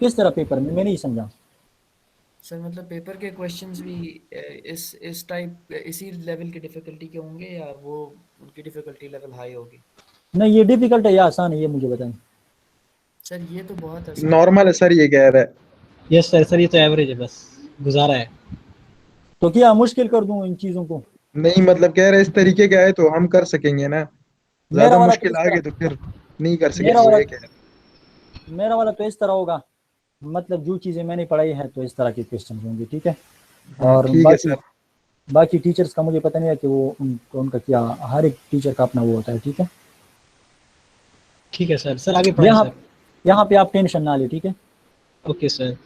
किस तरह पेपर में? मैं नहीं समझा सर मतलब पेपर के क्वेश्चंस भी इस टाइप इसी लेवल की डिफिकल्टी के होंगे, या वो उनकी डिफिकल्टी लेवल हाई होगी? नहीं, ये डिफिकल्ट है या आसान है, ये मुझे बताएं। सर ये तो बहुत आसान नॉर्मल है सर, ये कह रहा है। यस सर, ये तो एवरेज है, बस गुजारा है। तो क्या मुश्किल कर दूं इन चीज़ों को? नहीं मतलब कह रहे इस तरीके का है तो हम कर सकेंगे ना, मेरा ज्यादा वाला तो मुश्किल इस आ तरह, गए तो फिर नहीं कर मेरा सकेंगे, वो वाला ये कह रहे हैं। मेरा वाला तो इस तरह होगा, मतलब जो चीज़ें मैंने पढ़ाई है तो इस तरह के क्वेश्चन होंगे। ठीक है, हाँ और ठीक है सर। बाकी टीचर्स का मुझे पता नहीं है कि वो उनका क्या, हर एक टीचर का अपना वो होता है। ठीक है, ठीक है सर। सर आगे पढ़ाएं सर। यहाँ पे आप टेंशन ना ले। ठीक है, ओके सर।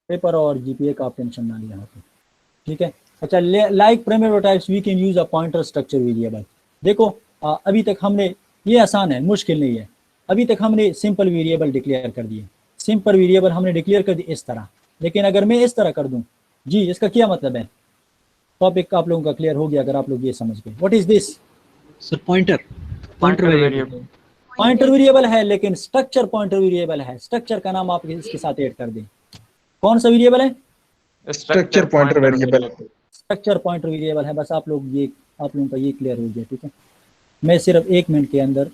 पेपर और जीपीए का आप टेंशन ना ले यहाँ पे। ठीक है, अच्छा, like primary types we can use a pointer structure variable. देखो, अभी तक हमने, ये आसान है, मुश्किल नहीं है। अभी तक हमने सिंपल वेरिएबल डिक्लेयर कर दिए, सिंपल वेरिएबल हमने डिक्लेयर कर दी इस तरह। लेकिन अगर मैं इस तरह कर दूं, जी इसका क्या मतलब है? टॉपिक आप लोगों का क्लियर हो गया अगर आप लोग ये समझ गए। What is this? Sir pointer variable. Pointer variable है, लेकिन स्ट्रक्चर पॉइंटर वेरिएबल है। स्ट्रक्चर का नाम आप इसके साथ ऐड कर दें। कौन सा वेरिएबल है? Structure pointer variable. Structure pointer variable है। बस आप लोगों का ये क्लियर हो गया। ठीक है, मैं सिर्फ 1 मिनट के अंदर,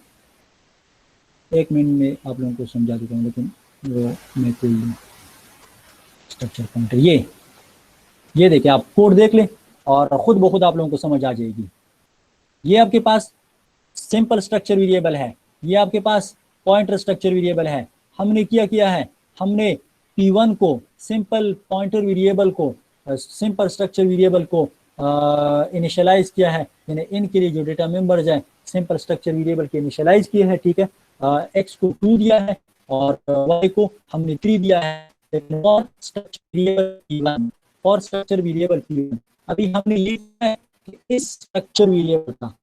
1 मिनट में आप लोगों को समझा देता हूँ, लेकिन वो मैं कोई स्ट्रक्चर पॉइंटर, ये देखिए, आप कोड देख लें और खुद ब खुद आप लोगों को समझ आ जाएगी। ये आपके पास सिंपल स्ट्रक्चर वेरिएबल है, ये आपके पास पॉइंटर स्ट्रक्चर वेरिएबल है। हमने किया है, हमने P1 को, सिंपल पॉइंटर वेरिएबल को, सिंपल स्ट्रक्चर वेरिएबल को इनिशियलाइज किया है, यानी इनके लिए जो डेटा मेंबर्स हैं सिंपल स्ट्रक्चर वेरिएबल के इनिशियलाइज किए हैं। ठीक है, x को 2 दिया है और y को हमने 3 दिया है। फॉर स्ट्रक्चर वेरिएबल P1 अभी हमने ये किया है कि इस स्ट्रक्चर वेरिएबल का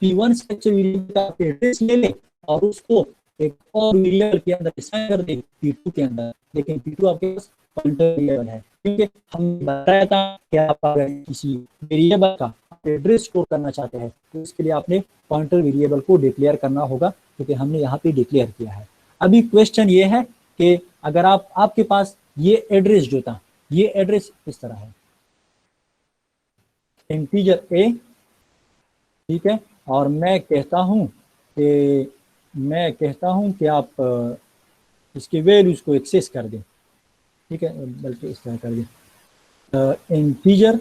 P1 स्ट्रक्चर वेरिएबल का एड्रेस ले ले और उसको एक और वेरिएबल के अंदर असाइन कर दे P2 के अंदर। लेकिन P2 आपके पास पॉइंटर वेरिएबल है, क्योंकि हमने बताया था कि आप अगर किसी वेरिएबल का एड्रेस स्टोर करना चाहते हैं तो इसके लिए आपने पॉइंटर वेरिएबल को डिक्लेयर करना होगा, क्योंकि हमने यहाँ पे डिक्लेयर किया है। अभी क्वेश्चन ये है कि अगर आपके पास ये एड्रेस जो था, ये एड्रेस इस तरह है, इंटीजर a, ठीक है, और मैं कहता हूँ कि आप इसके वैल्यूज को एक्सेस कर दें, ठीक है, बल्कि इस तरह कर दें, इंटीजर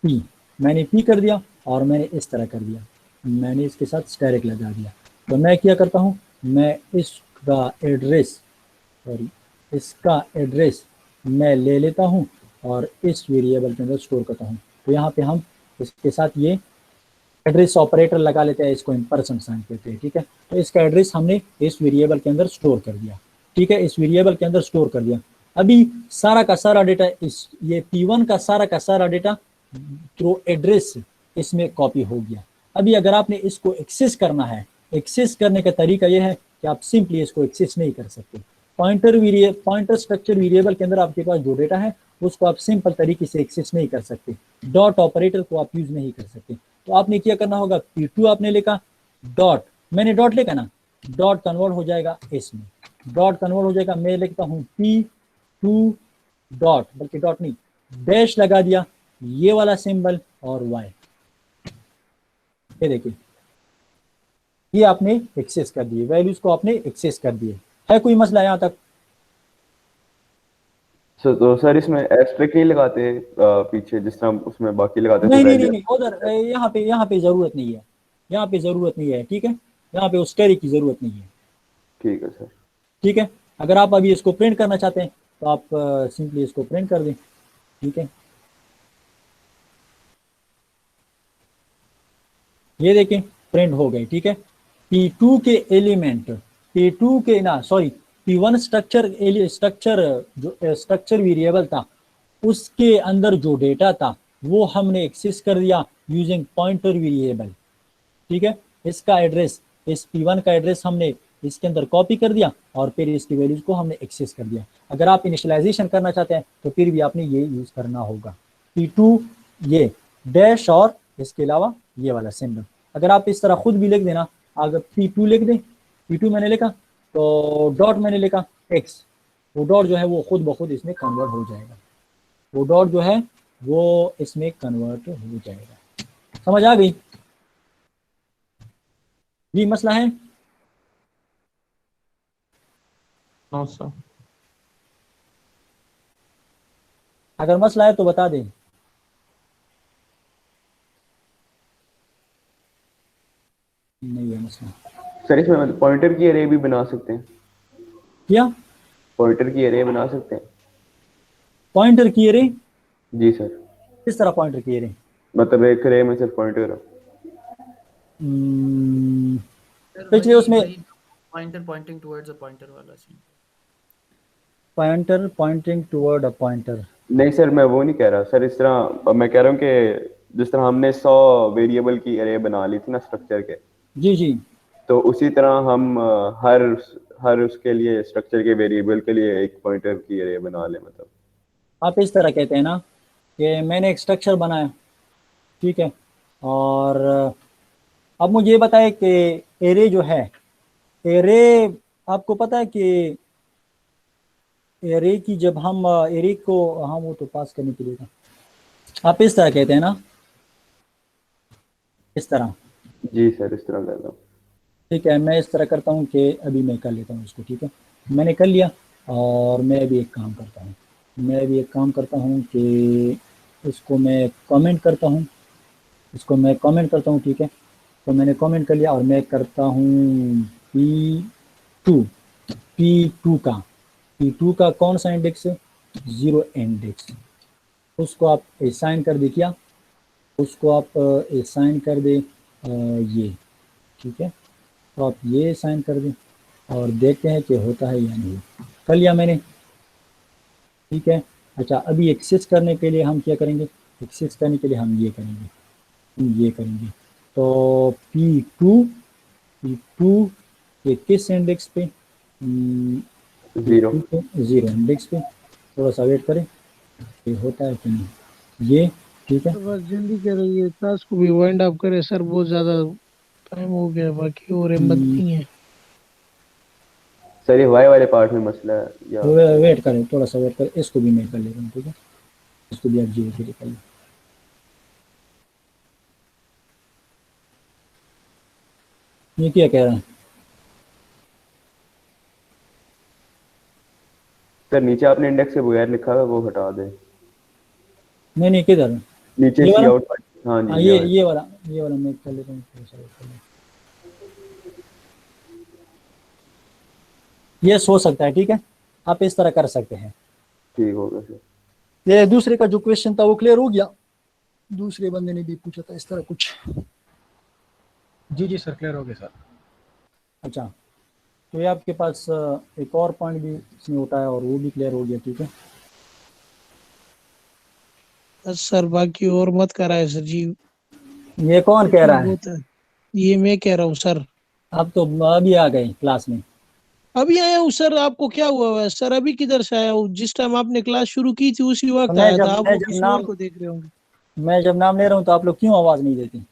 p, मैंने p कर दिया और मैंने इस तरह कर दिया, मैंने इसके साथ स्टैरिक लगा दिया। तो मैं क्या करता हूँ, मैं इसका एड्रेस मैं ले लेता हूँ और इस वेरिएबल के अंदर स्टोर करता हूँ। तो यहाँ पे हम इसके साथ ये एड्रेस ऑपरेटर लगा लेते हैं, इसको इम्पर्सन साइन कहते हैं, ठीक है। तो इसका एड्रेस हमने इस वेरिएबल के अंदर स्टोर कर दिया, ठीक है, इस वेरिएबल के अंदर स्टोर कर दिया। अभी सारा का सारा डेटा ये P1 का सारा डेटा थ्रू एड्रेस इसमें कॉपी हो गया। अभी अगर आपने इसको एक्सेस करना है, एक्सेस करने का तरीका यह है कि आप सिंपली इसको एक्सेस नहीं कर सकते। पॉइंटर स्ट्रक्चर वेरिएबल के अंदर आपके पास जो डेटा है उसको आप सिंपल तरीके से एक्सेस नहीं कर सकते, डॉट ऑपरेटर को आप यूज नहीं कर सकते। तो आपने क्या करना होगा, P2 आपने लिखा, डॉट, मैंने डॉट लिखा ना, डॉट कन्वर्ट हो जाएगा इसमें, डॉट कन्वर्ट हो जाएगा, मैं लिखता हूँ P2 डॉट, बल्कि डॉट नहीं, डैश लगा दिया, ये वाला सिंबल और y, ये देखिए, ये आपने एक्सेस कर दिए, वैल्यूज को आपने एक्सेस कर दिए। है कोई मसला यहाँ तक? तो सर इसमें एस्ट्रिक नहीं लगाते पीछे जिस तरह उसमें बाकी लगाते थे? नहीं, उधर यहाँ पे जरूरत नहीं है, यहाँ पे जरूरत नहीं है, ठीक है, यहाँ पे उस कैरी की जरूरत नहीं है। ठीक है सर। ठीक है, अगर आप अभी इसको प्रिंट करना चाहते हैं तो आप सिंपली इसको प्रिंट कर दें, ठीक है। ये देखें प्रिंट हो गए, ठीक है। P2 के एलिमेंट, P2 के ना सॉरी P1 स्ट्रक्चर वेरिएबल था, उसके अंदर जो डेटा था वो हमने एक्सेस कर दिया यूजिंग पॉइंटर वेरिएबल, ठीक है। इसका एड्रेस, इस P1 का एड्रेस हमने इसके अंदर कॉपी कर दिया और फिर इसकी वैल्यूज को हमने एक्सेस कर दिया। अगर आप इनिशियलाइजेशन करना चाहते हैं तो फिर भी आपने ये यूज करना होगा, P2 ये डैश और इसके अलावा ये वाला सिंबल। अगर आप इस तरह खुद भी लिख देना, अगर P2 लिख दें, P2 मैंने लिखा तो डॉट मैंने लिखा x, वो डॉट जो है वो खुद ब खुद इसमें कन्वर्ट हो जाएगा, वो डॉट जो है वो इसमें कन्वर्ट हो जाएगा। समझ आ गई? ये मसला है? No sir. अगर मसला है तो बता दें। नहीं है मसला। सर इसमें पॉइंटर की एरे भी बना सकते हैं क्या? पॉइंटर की एरे बना सकते हैं? पॉइंटर की एरे? जी सर। किस तरह पॉइंटर की एरे? मतलब एक एरे में सिर्फ पॉइंटर पिछले उसमें pointer pointing towards a pointer वाला scene, pointer pointing toward a pointer. नहीं सर, मैं वो नहीं कह रहा सर, इस तरह मैं कह रहा हूँ कि जिस तरह हमने 100 वेरिएबल की एरे बना ली थी ना स्ट्रक्चर के, जी जी, तो उसी तरह हम हर उसके लिए स्ट्रक्चर के वेरिएबल के लिए एक पॉइंटर की एरे बना लें। मतलब आप इस तरह कहते हैं ना कि मैंने एक स्ट्रक्चर बनाया, ठीक है, और अब मुझे ये बताए कि एरे जो है, एरे आपको पता है कि एरे की जब हम एरे को हम वो तो पास करने के लिए था, आप इस तरह कहते हैं ना, इस तरह? जी सर, इस तरह करता हूँ। ठीक है, मैं इस तरह करता हूँ कि अभी मैं कर लेता हूँ इसको, ठीक है, मैंने कर लिया और मैं अभी एक काम करता हूँ, कि इसको मैं कमेंट करता हूँ, ठीक है। तो मैंने कमेंट कर लिया और मैं करता हूँ P2 का कौन सा इंडेक्स है? 0 इंडेक्स, उसको आप असाइन कर दे, क्या उसको आप असाइन कर दे ये, ठीक है, तो आप ये असाइन कर दें और देखते हैं कि होता है या नहीं। कर लिया मैंने, ठीक है। अच्छा, अभी एक्सेस करने के लिए हम क्या करेंगे? एक्सेस करने के लिए हम ये करेंगे, तो P2 के किस इंडेक्स पे? जीरो। ठीक है, 0 इंडेक्स पे। थोड़ा सा वेट करें ये होता है कि नहीं। ये ठीक है, तो बस जल्दी करो, ये टास्क को भी वाइंड अप करे सर, बहुत ज्यादा टाइम हो गया, बाकी और हिम्मत नहीं है। सर ये वाई वाले पार्ट में मसला है या वेट करें, थोड़ा सा वेट करें, इसको भी मैं कर लेता हूँ। ठीक है, इसको भी आप 0 से कर लें। ये क्या कह रहा है? सर नीचे आपने इंडेक्स के बगैर लिखा है वो हटा दे। नहीं किधर? नीचे ये सी वाला? आउट। हाँ हाँ जी ये वाला मैं कर लेता हूँ, थोड़ा सा वेट कर लें। ये सो सकता है, ठीक है, आप इस तरह कर सकते हैं। ठीक हो गया सर। ये दूसरे का जो क्वेश्चन था वो क्लियर हो गया? दूसरे बंदे ने भी पूछा था इस तरह कुछ। जी सर, क्लियर हो गया सर। अच्छा, तो ये आपके पास एक और पॉइंट भी इसमें उठाया और वो भी क्लियर हो गया। ठीक है, बस सर बाकी और मत कराए सर जी। ये कौन कह रहा है? बहुत है, ये मैं कह रहा हूँ सर। आप तो अभी आ गए क्लास में। अभी आया हूँ सर, आपको क्या हुआ है सर? अभी किधर से आया हूँ? जिस टाइम आपने क्लास शुरू की थी उसी तो वक्त आया था। आप वो किसी और को देख रहे होंगे। मैं जब नाम ले रहा हूँ तो आप लोग क्यों आवाज नहीं देती?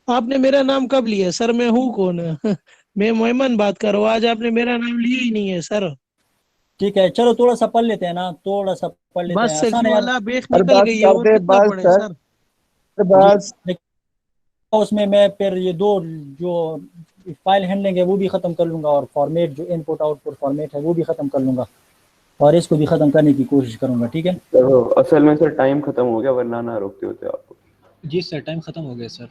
आपने मेरा नाम कब लिया सर? मैं हूँ कौन? मैं मेहमान बात कर रहा हूँ, आज आपने मेरा नाम लिया ही नहीं है सर। ठीक है, चलो थोड़ा सा पढ़ लेते हैं ना, थोड़ा सा पढ़ लेते बस हैं, सर आसान जी, है यार। वाला बेख निकल गई है, और कितना पढ़े सर? जी, उसमें मैं फिर ये दो जो फाइल हैंडलिंग है वो भी ख़त्म कर लूँगा, और फॉर्मेट जो इनपुट आउटपुट फॉर्मेट है वो भी ख़त्म कर लूँगा, और इसको भी ख़त्म करने की कोशिश करूँगा। ठीक है, तो असल में सर टाइम खत्म हो गया वरना ना रोकते होते आपको। जी सर, टाइम खत्म हो गया सर।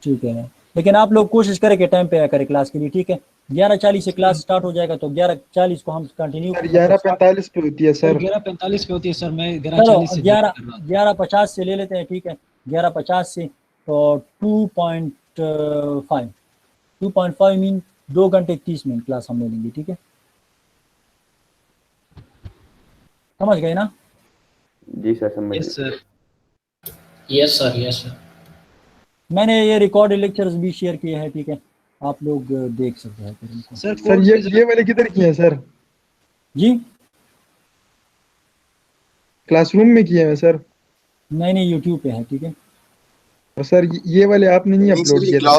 ठीक है, लेकिन आप लोग कोशिश करें कि टाइम पे आया करें क्लास के लिए। ठीक है, 11:40 से क्लास स्टार्ट हो जाएगा, तो 11:40 को हम कंटिन्यू सर 11:45 पे होती है सर सर। 11:45 पे होती है सर, मैं चलो 11:40 से ज्वाइन कर रहा हूँ। 11:50 से ले लेते हैं। ठीक है, 11:50 से तो 2.5 मीन 2 घंटे 30 मिनट क्लास हम ले लेंगे। ठीक है, समझ गए ना? जी सर समझ यस गए। Sir. Yes sir, yes sir. मैंने ये रिकॉर्डेड लेक्चर्स भी शेयर किए हैं। ठीक है, आप लोग देख सकते हैं फिर इनको। सर सर ये वाले किधर किए हैं सर? जी, क्लासरूम में किए हैं सर? नहीं यूट्यूब पे है। ठीक है, और सर ये वाले आपने नहीं अपलोड किए थे?